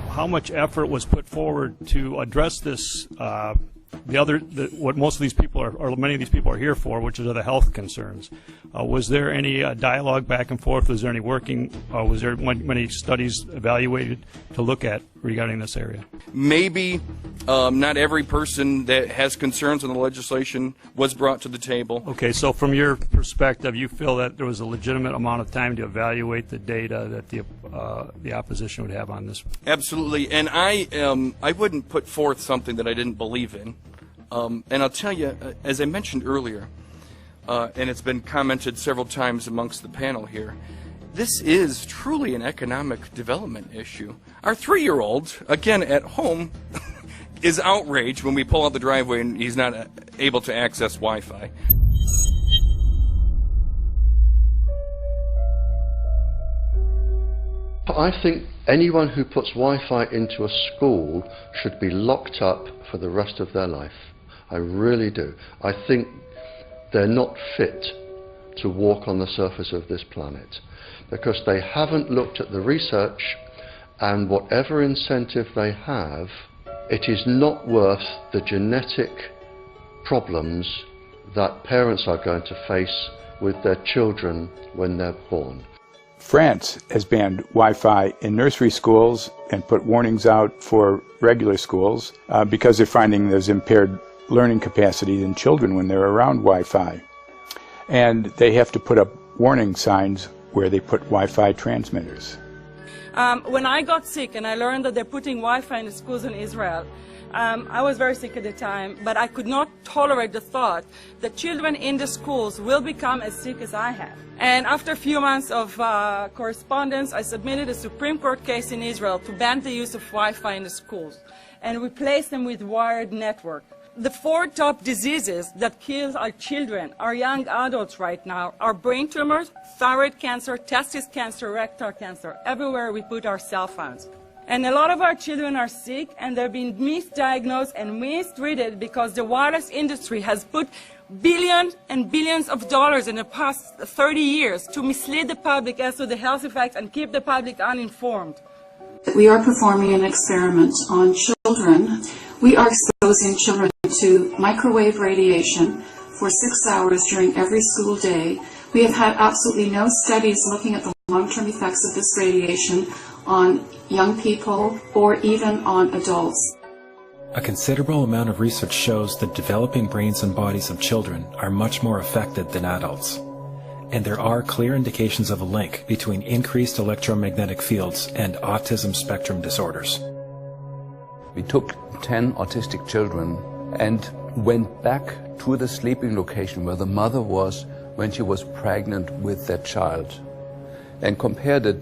How much effort was put forward to address this, what most of these people are, or many of these people are here for, which are the health concerns? Was there any dialogue back and forth? Was there any working, was there many studies evaluated to look at regarding this area? Maybe not every person that has concerns on the legislation was brought to the table. Okay, so from your perspective, you feel that there was a legitimate amount of time to evaluate the data that the opposition would have on this? Absolutely, and I wouldn't put forth something that I didn't believe in. And I'll tell you, as I mentioned earlier, and it's been commented several times amongst the panel here, this is truly an economic development issue. Our 3-year-old, again at home, is outraged when we pull out the driveway and he's not able to access Wi-Fi. I think anyone who puts Wi-Fi into a school should be locked up for the rest of their life. I really do. I think they're not fit to walk on the surface of this planet because they haven't looked at the research, and whatever incentive they have, it is not worth the genetic problems that parents are going to face with their children when they're born. France has banned Wi-Fi in nursery schools and put warnings out for regular schools because they're finding there's impaired learning capacity in children when they're around Wi-Fi. And they have to put up warning signs where they put Wi-Fi transmitters. When I got sick and I learned that they're putting Wi-Fi in the schools in Israel, I was very sick at the time, but I could not tolerate the thought that children in the schools will become as sick as I have. And after a few months of correspondence, I submitted a Supreme Court case in Israel to ban the use of Wi-Fi in the schools and replace them with wired network. The 4 top diseases that kill our children, our young adults right now, are brain tumors, thyroid cancer, testis cancer, rectal cancer, everywhere we put our cell phones. And a lot of our children are sick and they're being misdiagnosed and mistreated because the wireless industry has put billions and billions of dollars in the past 30 years to mislead the public as to the health effects and keep the public uninformed. We are performing an experiment on children. We are exposing children to microwave radiation for 6 hours during every school day. We have had absolutely no studies looking at the long-term effects of this radiation on young people or even on adults. A considerable amount of research shows that developing brains and bodies of children are much more affected than adults. And there are clear indications of a link between increased electromagnetic fields and autism spectrum disorders. We took 10 autistic children and went back to the sleeping location where the mother was when she was pregnant with that child and compared it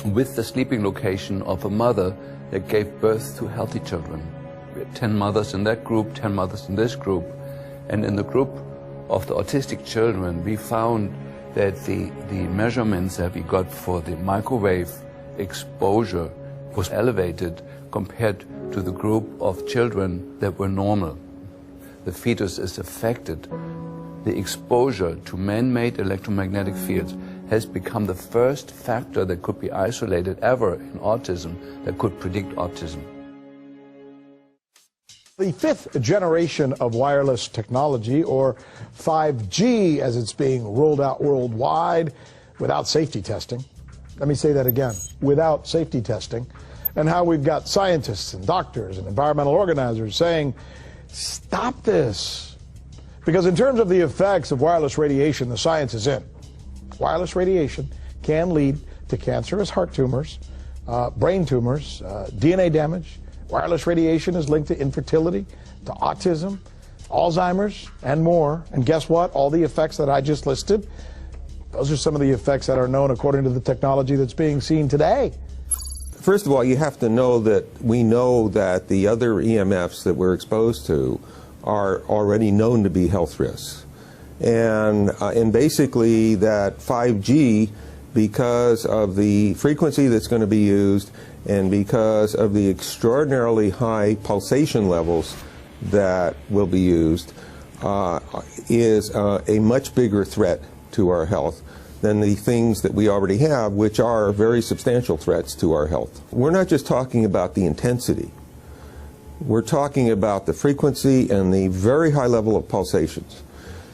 with the sleeping location of a mother that gave birth to healthy children. We had 10 mothers in that group, 10 mothers in this group, and in the group of the autistic children we found that the measurements that we got for the microwave exposure was elevated compared to the group of children that were normal. The fetus is affected. The exposure to man-made electromagnetic fields has become the first factor that could be isolated ever in autism that could predict autism. The fifth generation of wireless technology, or 5G as it's being rolled out worldwide without safety testing. Let me say that again, without safety testing. And how we've got scientists and doctors and environmental organizers saying, stop this. Because in terms of the effects of wireless radiation, the science is in. Wireless radiation can lead to cancerous heart tumors, brain tumors, DNA damage. Wireless radiation is linked to infertility, to autism, Alzheimer's, and more. And guess what? All the effects that I just listed, those are some of the effects that are known according to the technology that's being seen today. First of all, you have to know that we know that the other EMFs that we're exposed to are already known to be health risks. And basically that 5G, because of the frequency that's going to be used and because of the extraordinarily high pulsation levels that will be used, is a much bigger threat to our health than the things that we already have, which are very substantial threats to our health. We're not just talking about the intensity. We're talking about the frequency and the very high level of pulsations.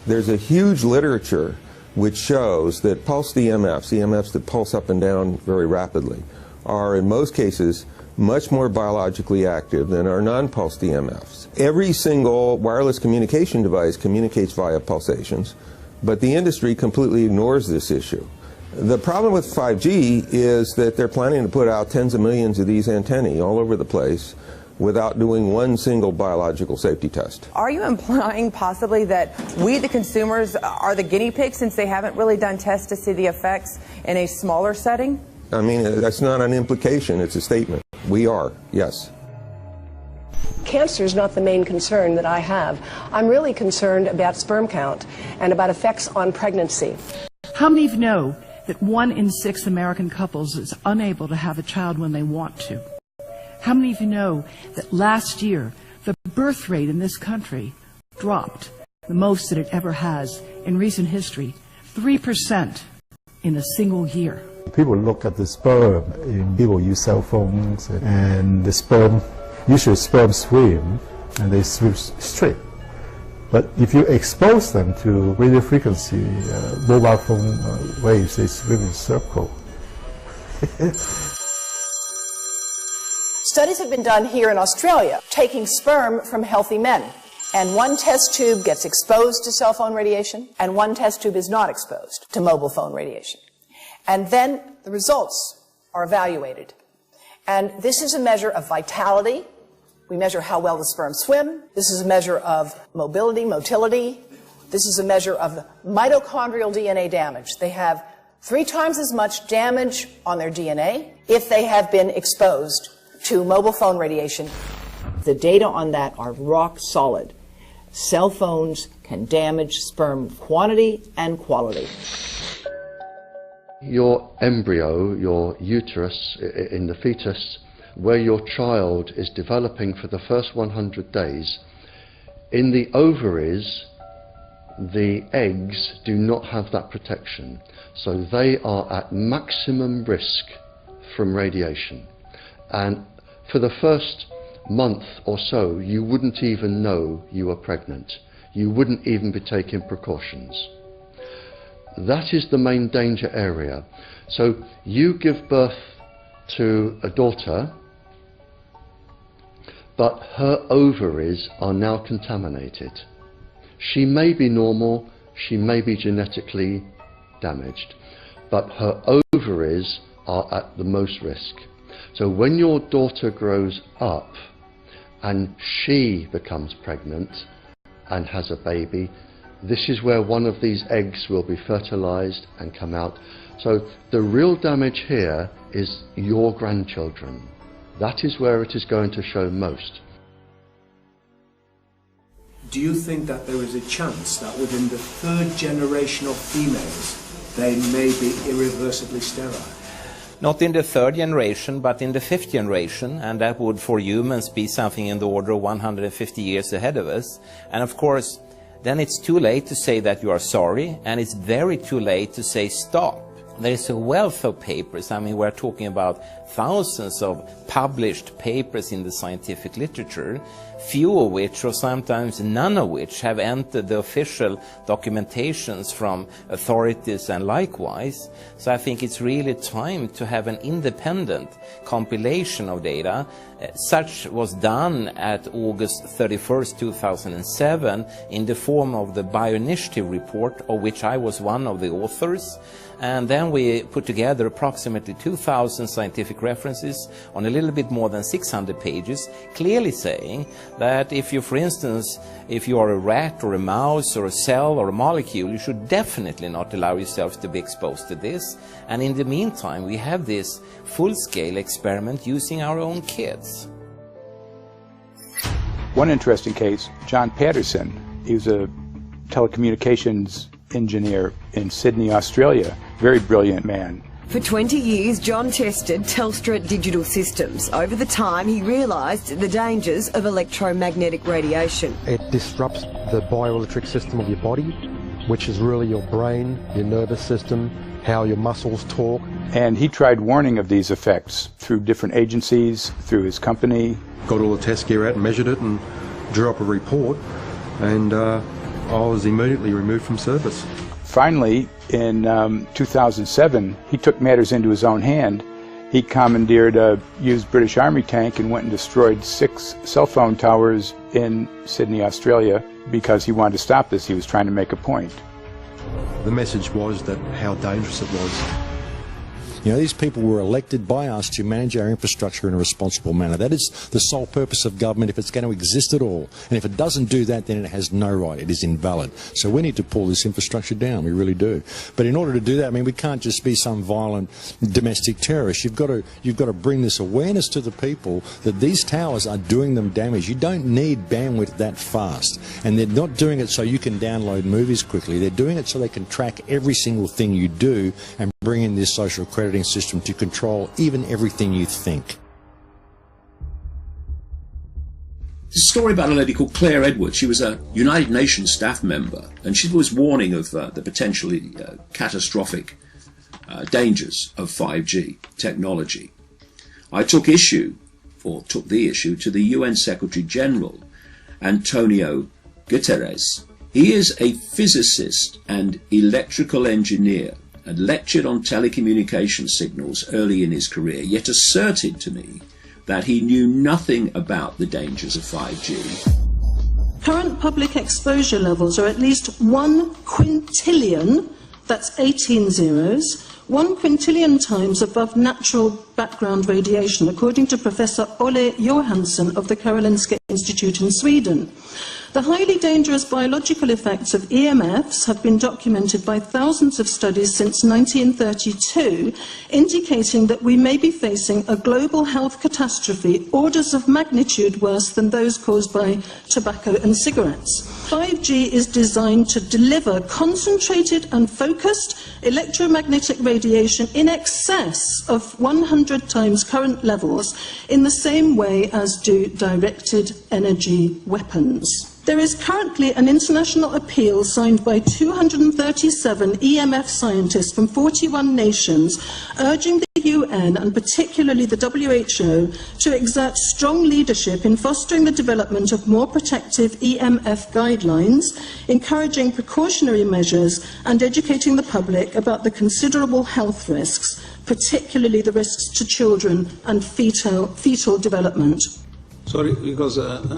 There's a huge literature which shows that pulsed EMFs, EMFs that pulse up and down very rapidly, are in most cases much more biologically active than our non-pulsed EMFs. Every single wireless communication device communicates via pulsations, but the industry completely ignores this issue. The problem with 5G is that they're planning to put out tens of millions of these antennae all over the place without doing one single biological safety test. Are you implying possibly that we, the consumers, are the guinea pigs since they haven't really done tests to see the effects in a smaller setting? I mean, that's not an implication, it's a statement. We are, yes. Cancer is not the main concern that I have. I'm really concerned about sperm count and about effects on pregnancy. How many of you know that 1 in 6 American couples is unable to have a child when they want to? How many of you know that last year the birth rate in this country dropped the most that it ever has in recent history, 3% in a single year? People look at the sperm, and people use cell phones, and the sperm, usually sperm swim, and they swim straight. But if you expose them to radio frequency, mobile phone waves, they swim in a circle. Studies have been done here in Australia, taking sperm from healthy men. And one test tube gets exposed to cell phone radiation, and one test tube is not exposed to mobile phone radiation. And then the results are evaluated. And this is a measure of vitality. We measure how well the sperm swim. This is a measure of motility. This is a measure of mitochondrial DNA damage. They have 3 times as much damage on their DNA if they have been exposed to mobile phone radiation. The data on that are rock solid. Cell phones can damage sperm quantity and quality. Your embryo, your uterus in the fetus, where your child is developing for the first 100 days, in the ovaries, the eggs do not have that protection. So they are at maximum risk from radiation. And for the first month or so, you wouldn't even know you were pregnant. You wouldn't even be taking precautions. That is the main danger area. So you give birth to a daughter, but her ovaries are now contaminated. She may be normal, she may be genetically damaged, but her ovaries are at the most risk. So when your daughter grows up and she becomes pregnant and has a baby, this is where one of these eggs will be fertilized and come out. So the real damage here is your grandchildren. That is where it is going to show most. Do you think that there is a chance that within the third generation of females, they may be irreversibly sterile? Not in the third generation, but in the fifth generation, and that would for humans be something in the order of 150 years ahead of us. And of course, then it's too late to say that you are sorry, and it's very too late to say stop. There is a wealth of papers. I mean, we're talking about thousands of published papers in the scientific literature, few of which, or sometimes none of which, have entered the official documentations from authorities and likewise. So I think it's really time to have an independent compilation of data. Such was done at August 31st, 2007 in the form of the Bioinitiative report, of which I was one of the authors. And then we put together approximately 2,000 scientific references on a little bit more than 600 pages, clearly saying that if you, for instance, if you are a rat or a mouse or a cell or a molecule, you should definitely not allow yourself to be exposed to this. And in the meantime, we have this full-scale experiment using our own kids. One interesting case, John Patterson, he was a telecommunications engineer in Sydney, Australia. Very brilliant man. For 20 years, John tested Telstra digital systems. Over the time, he realised the dangers of electromagnetic radiation. It disrupts the bioelectric system of your body, which is really your brain, your nervous system, how your muscles talk. And he tried warning of these effects through different agencies, through his company. Got all the test gear out and measured it and drew up a report, and I was immediately removed from service. Finally, in 2007, he took matters into his own hand. He commandeered a used British Army tank and went and destroyed 6 cell phone towers in Sydney, Australia, because he wanted to stop this. He was trying to make a point. The message was that how dangerous it was. You know, these people were elected by us to manage our infrastructure in a responsible manner. That is the sole purpose of government if it's going to exist at all. And if it doesn't do that, then it has no right. It is invalid. So we need to pull this infrastructure down. We really do. But in order to do that, I mean, we can't just be some violent domestic terrorist. You've got to bring this awareness to the people that these towers are doing them damage. You don't need bandwidth that fast. And they're not doing it so you can download movies quickly. They're doing it so they can track every single thing you do and bring in this social crediting system to control even everything you think. There's a story about a lady called Claire Edwards. She was a United Nations staff member, and she was warning of the potentially catastrophic dangers of 5G technology. I took the issue to the UN Secretary General, Antonio Guterres. He is a physicist and electrical engineer, and lectured on telecommunication signals early in his career, yet asserted to me that he knew nothing about the dangers of 5G. Current public exposure levels are at least 1 quintillion, that's 18 zeros, 1 quintillion times above natural background radiation, according to Professor Olle Johansson of the Karolinska Institute in Sweden. The highly dangerous biological effects of EMFs have been documented by thousands of studies since 1932, indicating that we may be facing a global health catastrophe orders of magnitude worse than those caused by tobacco and cigarettes. 5G is designed to deliver concentrated and focused electromagnetic radiation in excess of 100 times current levels in the same way as do directed energy weapons. There is currently an international appeal signed by 237 EMF scientists from 41 nations urging the UN and particularly the WHO to exert strong leadership in fostering the development of more protective EMF guidelines, encouraging precautionary measures and educating the public about the considerable health risks, particularly the risks to children and fetal development. Sorry, because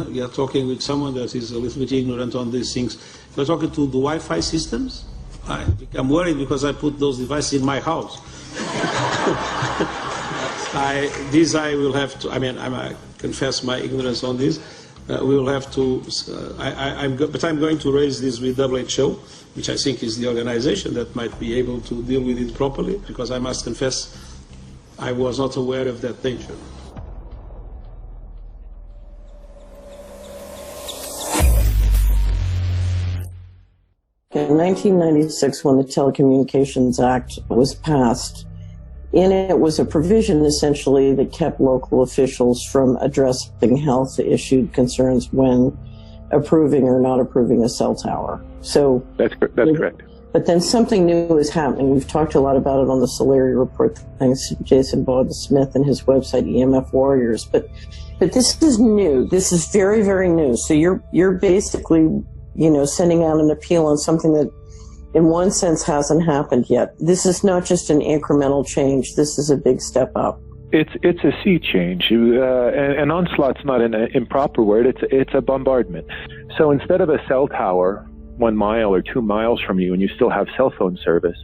we are talking with someone that is a little bit ignorant on these things. We're talking to the Wi-Fi systems. I become worried because I put those devices in my house. I will have to, I confess my ignorance on this. We will have to, but I'm going to raise this with WHO, which I think is the organization that might be able to deal with it properly, because I must confess I was not aware of that danger. In 1996, when the Telecommunications Act was passed, in it was a provision essentially that kept local officials from addressing health issue concerns when approving or not approving a cell tower. So that's correct. But then something new is happening. We've talked a lot about it on the Solari report, thanks to Jason Bogdan-Smith and his website EMF Warriors. But this is new. This is very, very new. So you're basically, sending out an appeal on something that in one sense hasn't happened yet. This is not just an incremental change. This is a big step up. It's a sea change. An onslaught's not an improper word. It's a bombardment. So instead of a cell tower 1 mile or 2 miles from you and you still have cell phone service,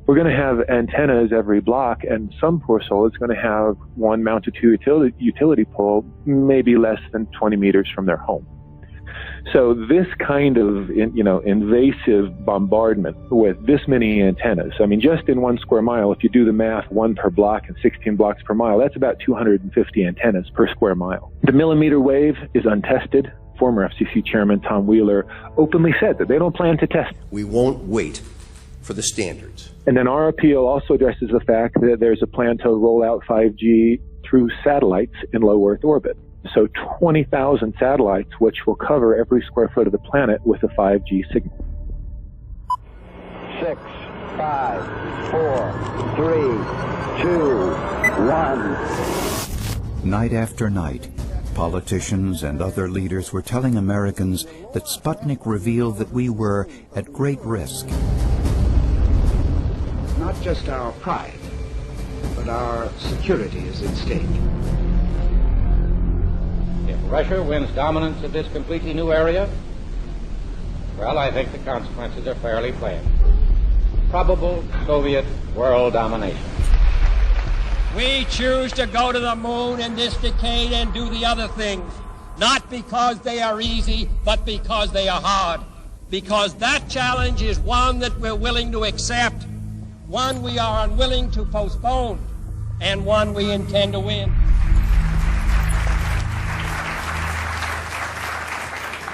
we're going to have antennas every block, and some poor soul is going to have one mounted to a utility pole maybe less than 20 meters from their home. So this kind of, invasive bombardment with this many antennas, just in 1 square mile, if you do the math, 1 per block and 16 blocks per mile, that's about 250 antennas per square mile. The millimeter wave is untested. Former FCC Chairman Tom Wheeler openly said that they don't plan to test. We won't wait for the standards. And then our appeal also addresses the fact that there's a plan to roll out 5G through satellites in low Earth orbit. So 20,000 satellites, which will cover every square foot of the planet with a 5G signal. 6, 5, 4, 3, 2, 1. Night after night, politicians and other leaders were telling Americans that Sputnik revealed that we were at great risk. Not just our pride, but our security is at stake. If Russia wins dominance of this completely new area, well, I think the consequences are fairly plain. Probable Soviet world domination. We choose to go to the moon in this decade and do the other things, not because they are easy, but because they are hard. Because that challenge is one that we're willing to accept, one we are unwilling to postpone, and one we intend to win.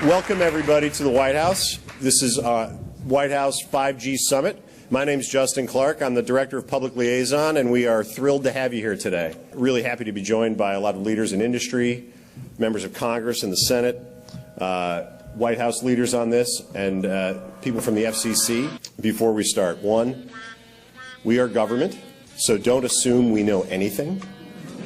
Welcome, everybody, to the White House. This is White House 5G Summit. My name is Justin Clark. I'm the Director of Public Liaison, and we are thrilled to have you here today. Really happy to be joined by a lot of leaders in industry, members of Congress and the Senate, White House leaders on this, and people from the FCC. Before we start, one, we are government, so don't assume we know anything,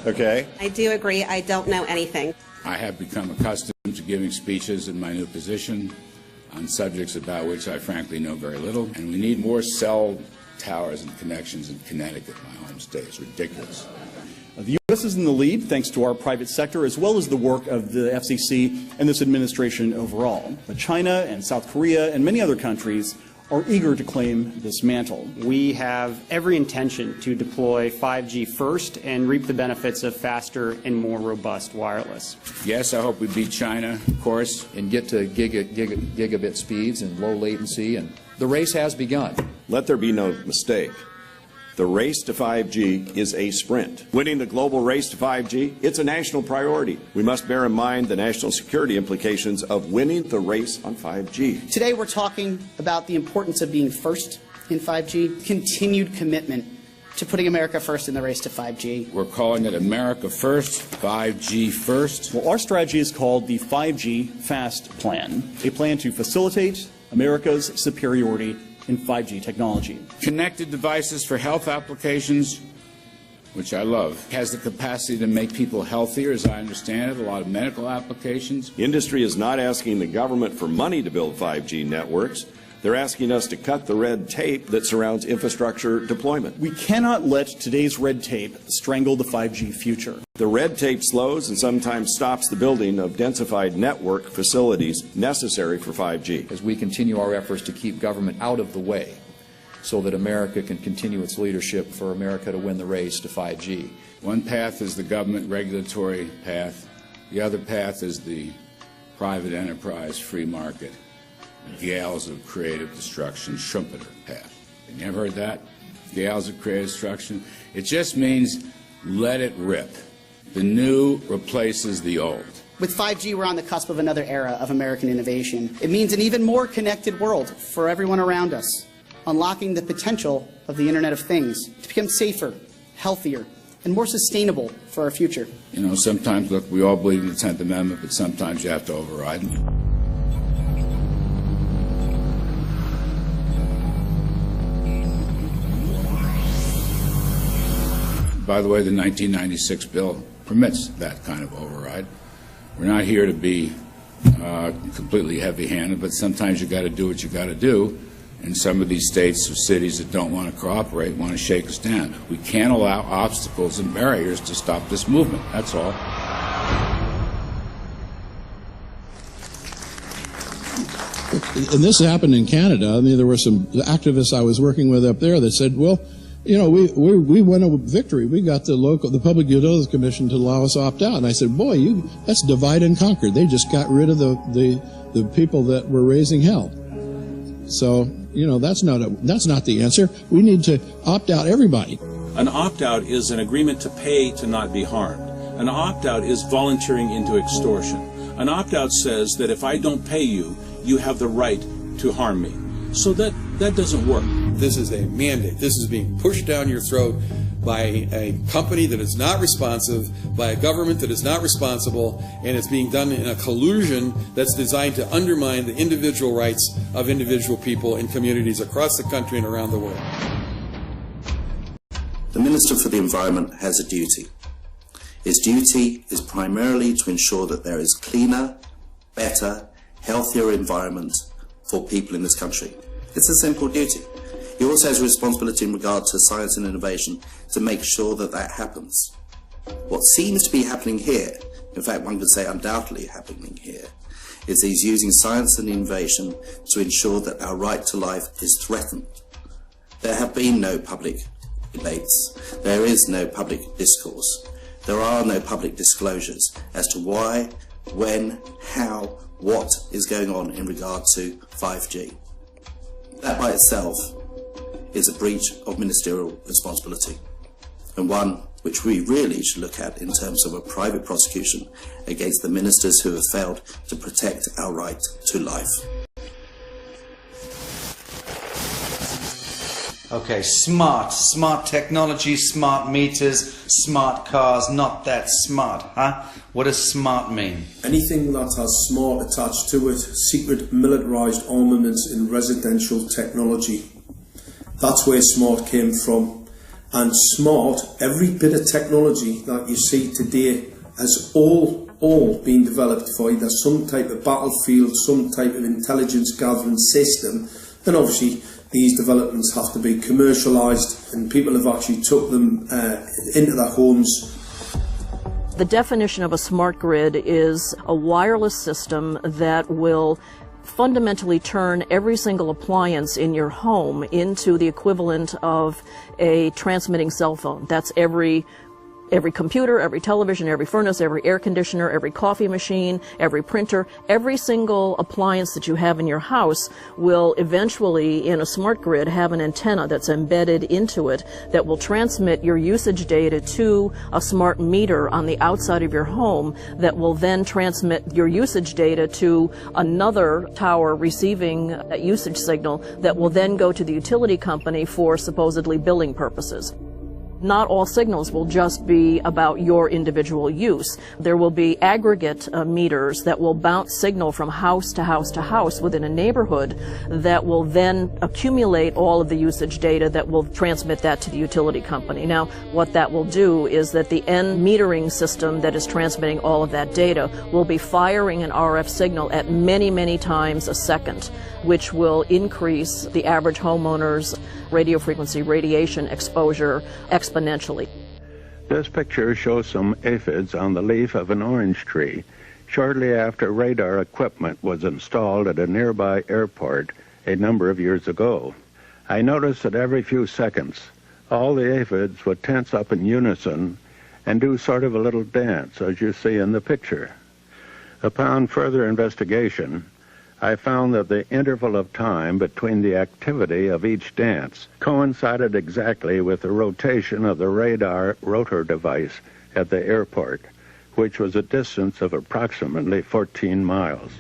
okay? I do agree. I don't know anything. I have become accustomed to giving speeches in my new position on subjects about which I frankly know very little, and we need more cell towers and connections in Connecticut, my home state. It's ridiculous. The U.S. is in the lead thanks to our private sector as well as the work of the FCC and this administration overall. But China and South Korea and many other countries are eager to claim this mantle. We have every intention to deploy 5G first and reap the benefits of faster and more robust wireless. Yes, I hope we beat China, of course. And get to gigabit speeds and low latency, and the race has begun. Let there be no mistake. The race to 5G is a sprint. Winning the global race to 5G, it's a national priority. We must bear in mind the national security implications of winning the race on 5G. Today we're talking about the importance of being first in 5G, continued commitment to putting America first in the race to 5G. We're calling it America First, 5G First. Well, our strategy is called the 5G Fast Plan, a plan to facilitate America's superiority in 5G technology. Connected devices for health applications, which I love, has the capacity to make people healthier, as I understand it, a lot of medical applications. Industry is not asking the government for money to build 5G networks. They're asking us to cut the red tape that surrounds infrastructure deployment. We cannot let today's red tape strangle the 5G future. The red tape slows and sometimes stops the building of densified network facilities necessary for 5G. As we continue our efforts to keep government out of the way so that America can continue its leadership for America to win the race to 5G. One path is the government regulatory path. The other path is the private enterprise free market. Gales of creative destruction, Schumpeter path. You ever heard that? Gales of creative destruction? It just means let it rip. The new replaces the old. With 5G, we're on the cusp of another era of American innovation. It means an even more connected world for everyone around us, unlocking the potential of the Internet of Things to become safer, healthier, and more sustainable for our future. You know, sometimes, look, we all believe in the 10th Amendment, but sometimes you have to override it. By the way, the 1996 bill permits that kind of override. We're not here to be completely heavy-handed, but sometimes you got to do what you got to do. And some of these states or cities that don't want to cooperate want to shake us down. We can't allow obstacles and barriers to stop this movement. That's all. And this happened in Canada. I mean, there were some activists I was working with up there that said, well, you know, we won a victory. We got the Public Utilities Commission to allow us to opt out. And I said, boy, that's divide and conquer. They just got rid of the people that were raising hell. So, you know, that's not the answer. We need to opt out everybody. An opt-out is an agreement to pay to not be harmed. An opt-out is volunteering into extortion. An opt-out says that if I don't pay you, you have the right to harm me. So that doesn't work. This is a mandate. This is being pushed down your throat by a company that is not responsive, by a government that is not responsible, and it's being done in a collusion that's designed to undermine the individual rights of individual people in communities across the country and around the world. The Minister for the Environment has a duty. His duty is primarily to ensure that there is cleaner, better, healthier environment for people in this country. It's a simple duty. He also has a responsibility in regard to science and innovation to make sure that that happens. What seems to be happening here, in fact one could say undoubtedly happening here, is he's using science and innovation to ensure that our right to life is threatened. There have been no public debates. There is no public discourse. There are no public disclosures as to why, when, how, what is going on in regard to 5G. That by itself is a breach of ministerial responsibility, and one which we really should look at in terms of a private prosecution against the ministers who have failed to protect our right to life. Okay, smart technology, smart meters, smart cars, not that smart, huh? What does smart mean? Anything that has smart attached to it, secret militarised armaments in residential technology. That's where smart came from. And smart, every bit of technology that you see today has all been developed for either some type of battlefield, some type of intelligence gathering system, and obviously these developments have to be commercialised, and people have actually took them into their homes. The definition of a smart grid is a wireless system that will fundamentally turn every single appliance in your home into the equivalent of a transmitting cell phone. That's every computer, every television, every furnace, every air conditioner, every coffee machine, every printer, every single appliance that you have in your house will eventually, in a smart grid, have an antenna that's embedded into it that will transmit your usage data to a smart meter on the outside of your home that will then transmit your usage data to another tower receiving that usage signal that will then go to the utility company for supposedly billing purposes. Not all signals will just be about your individual use. There will be aggregate meters that will bounce signal from house to house to house within a neighborhood that will then accumulate all of the usage data that will transmit that to the utility company. Now, what that will do is that the end metering system that is transmitting all of that data will be firing an RF signal at many, many times a second, which will increase the average homeowner's radio frequency radiation exposure exponentially. This picture shows some aphids on the leaf of an orange tree shortly after radar equipment was installed at a nearby airport a number of years ago. I noticed that every few seconds all the aphids would tense up in unison and do sort of a little dance, as you see in the picture. Upon further investigation, I found that the interval of time between the activity of each dance coincided exactly with the rotation of the radar rotor device at the airport, which was a distance of approximately 14 miles.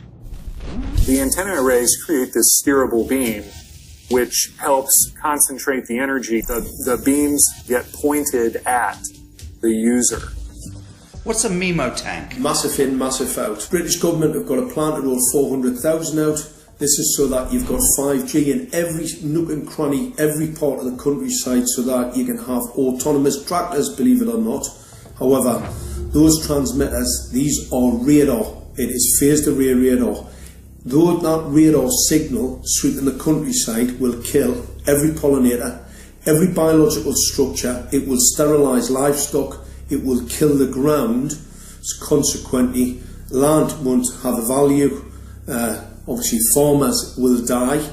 The antenna arrays create this steerable beam, which helps concentrate the energy. The beams get pointed at the user. What's a MIMO tank? Massive in, massive out. British government have got a plan to roll 400,000 out. This is so that you've got 5G in every nook and cranny, every part of the countryside, so that you can have autonomous tractors, believe it or not. However, those transmitters, these are radar. It is phased array radar. Though that radar signal sweeping the countryside will kill every pollinator, every biological structure, it will sterilise livestock, it will kill the ground, so consequently land won't have a value, obviously farmers will die,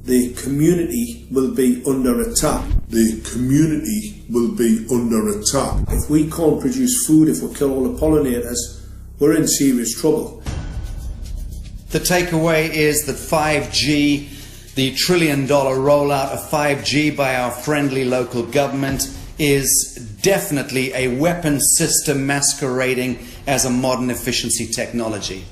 the community will be under attack. The community will be under attack. If we can't produce food, if we kill all the pollinators, we're in serious trouble. The takeaway is that 5G, the $1 trillion rollout of 5G by our friendly local government, is definitely a weapon system masquerading as a modern efficiency technology.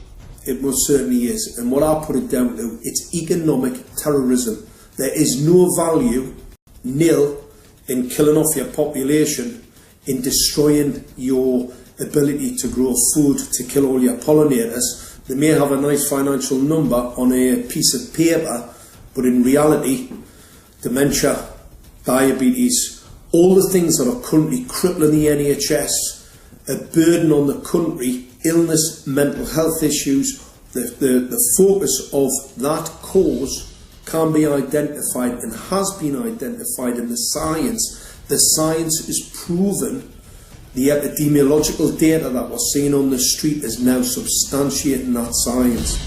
It most certainly is, and what I put it down to, it's economic terrorism. There is no value, nil, in killing off your population, in destroying your ability to grow food, to kill all your pollinators. They may have a nice financial number on a piece of paper, but in reality, dementia, diabetes, all the things that are currently crippling the NHS, a burden on the country, illness, mental health issues, the focus of that cause can be identified and has been identified in the science. The science is proven. The epidemiological data that we're seeing on the street is now substantiating that science.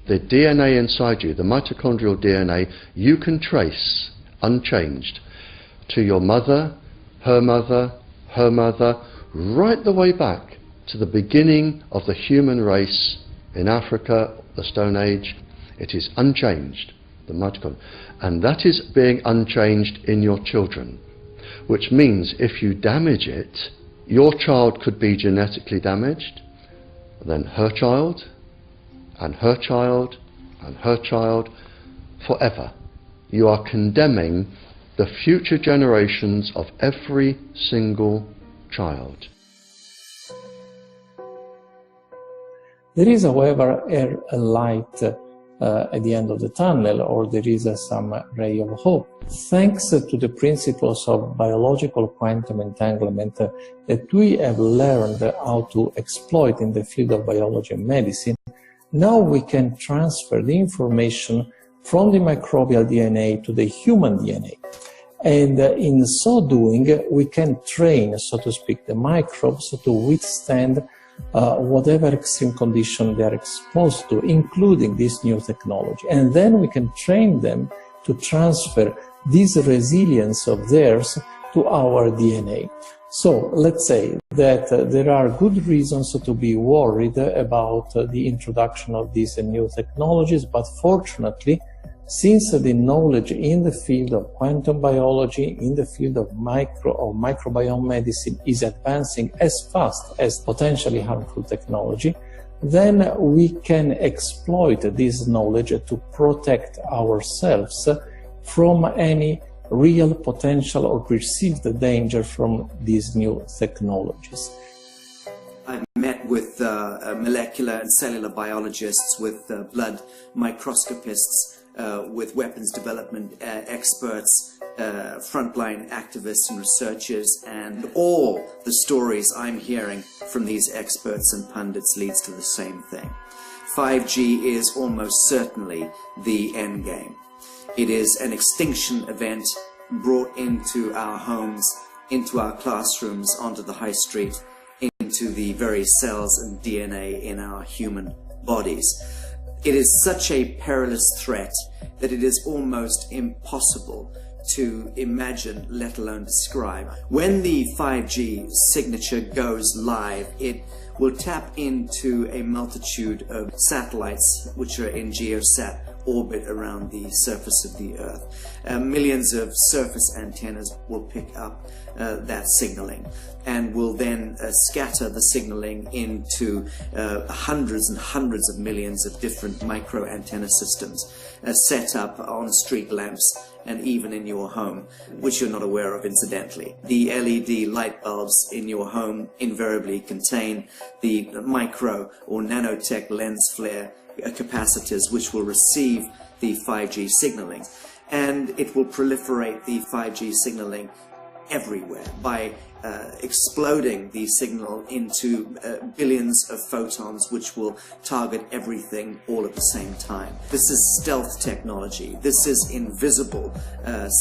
The DNA inside you, the mitochondrial DNA, you can trace unchanged to your mother, her mother, her mother, right the way back to the beginning of the human race in Africa, the Stone Age. It is unchanged, the mitochondria, and that is being unchanged in your children, which means if you damage it, your child could be genetically damaged, then her child, and her child, and her child, forever. You are condemning the future generations of every single child. There is, however, a light at the end of the tunnel, or there is some ray of hope. Thanks to the principles of biological quantum entanglement that we have learned how to exploit in the field of biology and medicine, now we can transfer the information from the microbial DNA to the human DNA. And in so doing, we can train, so to speak, the microbes to withstand whatever extreme condition they are exposed to, including this new technology. And then we can train them to transfer this resilience of theirs to our DNA. So let's say that there are good reasons to be worried about the introduction of these new technologies, but fortunately, since the knowledge in the field of quantum biology, in the field of microbiome medicine is advancing as fast as potentially harmful technology, then we can exploit this knowledge to protect ourselves from any real potential or perceived danger from these new technologies. I've met with molecular and cellular biologists, with blood microscopists, with weapons development experts, frontline activists and researchers, and all the stories I'm hearing from these experts and pundits leads to the same thing. 5G is almost certainly the end game. It is an extinction event brought into our homes, into our classrooms, onto the high street, into the very cells and DNA in our human bodies. It is such a perilous threat that it is almost impossible to imagine, let alone describe. When the 5G signature goes live, it will tap into a multitude of satellites which are in geosat orbit around the surface of the Earth. Millions of surface antennas will pick up that signaling and will then scatter the signaling into hundreds and hundreds of millions of different micro antenna systems set up on street lamps and even in your home, which you're not aware of incidentally. The LED light bulbs in your home invariably contain the micro or nanotech lens flare capacitors which will receive the 5G signaling, and it will proliferate the 5G signaling everywhere by exploding the signal into billions of photons which will target everything all at the same time. This is stealth technology. This is invisible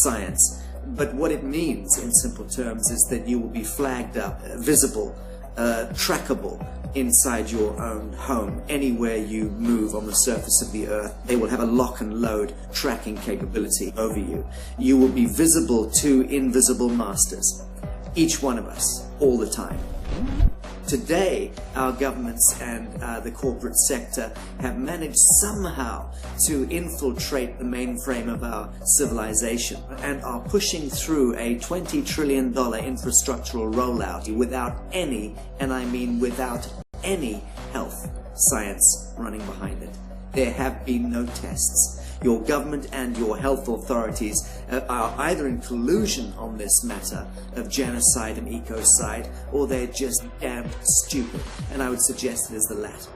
science. But what it means in simple terms is that you will be flagged up, visible, trackable inside your own home. Anywhere you move on the surface of the Earth, they will have a lock and load tracking capability over you. You will be visible to invisible masters, each one of us, all the time. Today, our governments and the corporate sector have managed somehow to infiltrate the mainframe of our civilization and are pushing through a $20 trillion infrastructural rollout without any, and I mean without any, health science running behind it. There have been no tests. Your government and your health authorities are either in collusion on this matter of genocide and ecocide, or they're just damn stupid, and I would suggest it is the latter.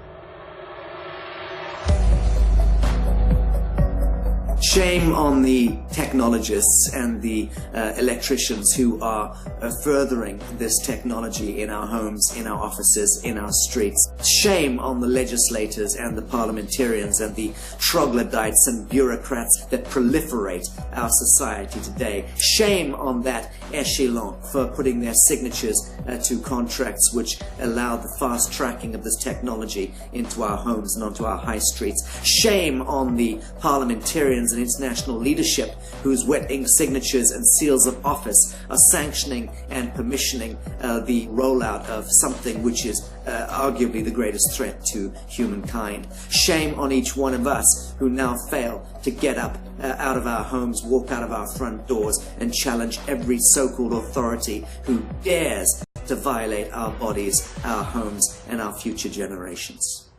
Shame on the technologists and the electricians who are furthering this technology in our homes, in our offices, in our streets. Shame on the legislators and the parliamentarians and the troglodytes and bureaucrats that proliferate our society today. Shame on that echelon for putting their signatures to contracts which allow the fast tracking of this technology into our homes and onto our high streets. Shame on the parliamentarians and international leadership whose wet ink signatures and seals of office are sanctioning and permissioning the rollout of something which is arguably the greatest threat to humankind. Shame on each one of us who now fail to get up out of our homes, walk out of our front doors, and challenge every so-called authority who dares to violate our bodies, our homes, and our future generations.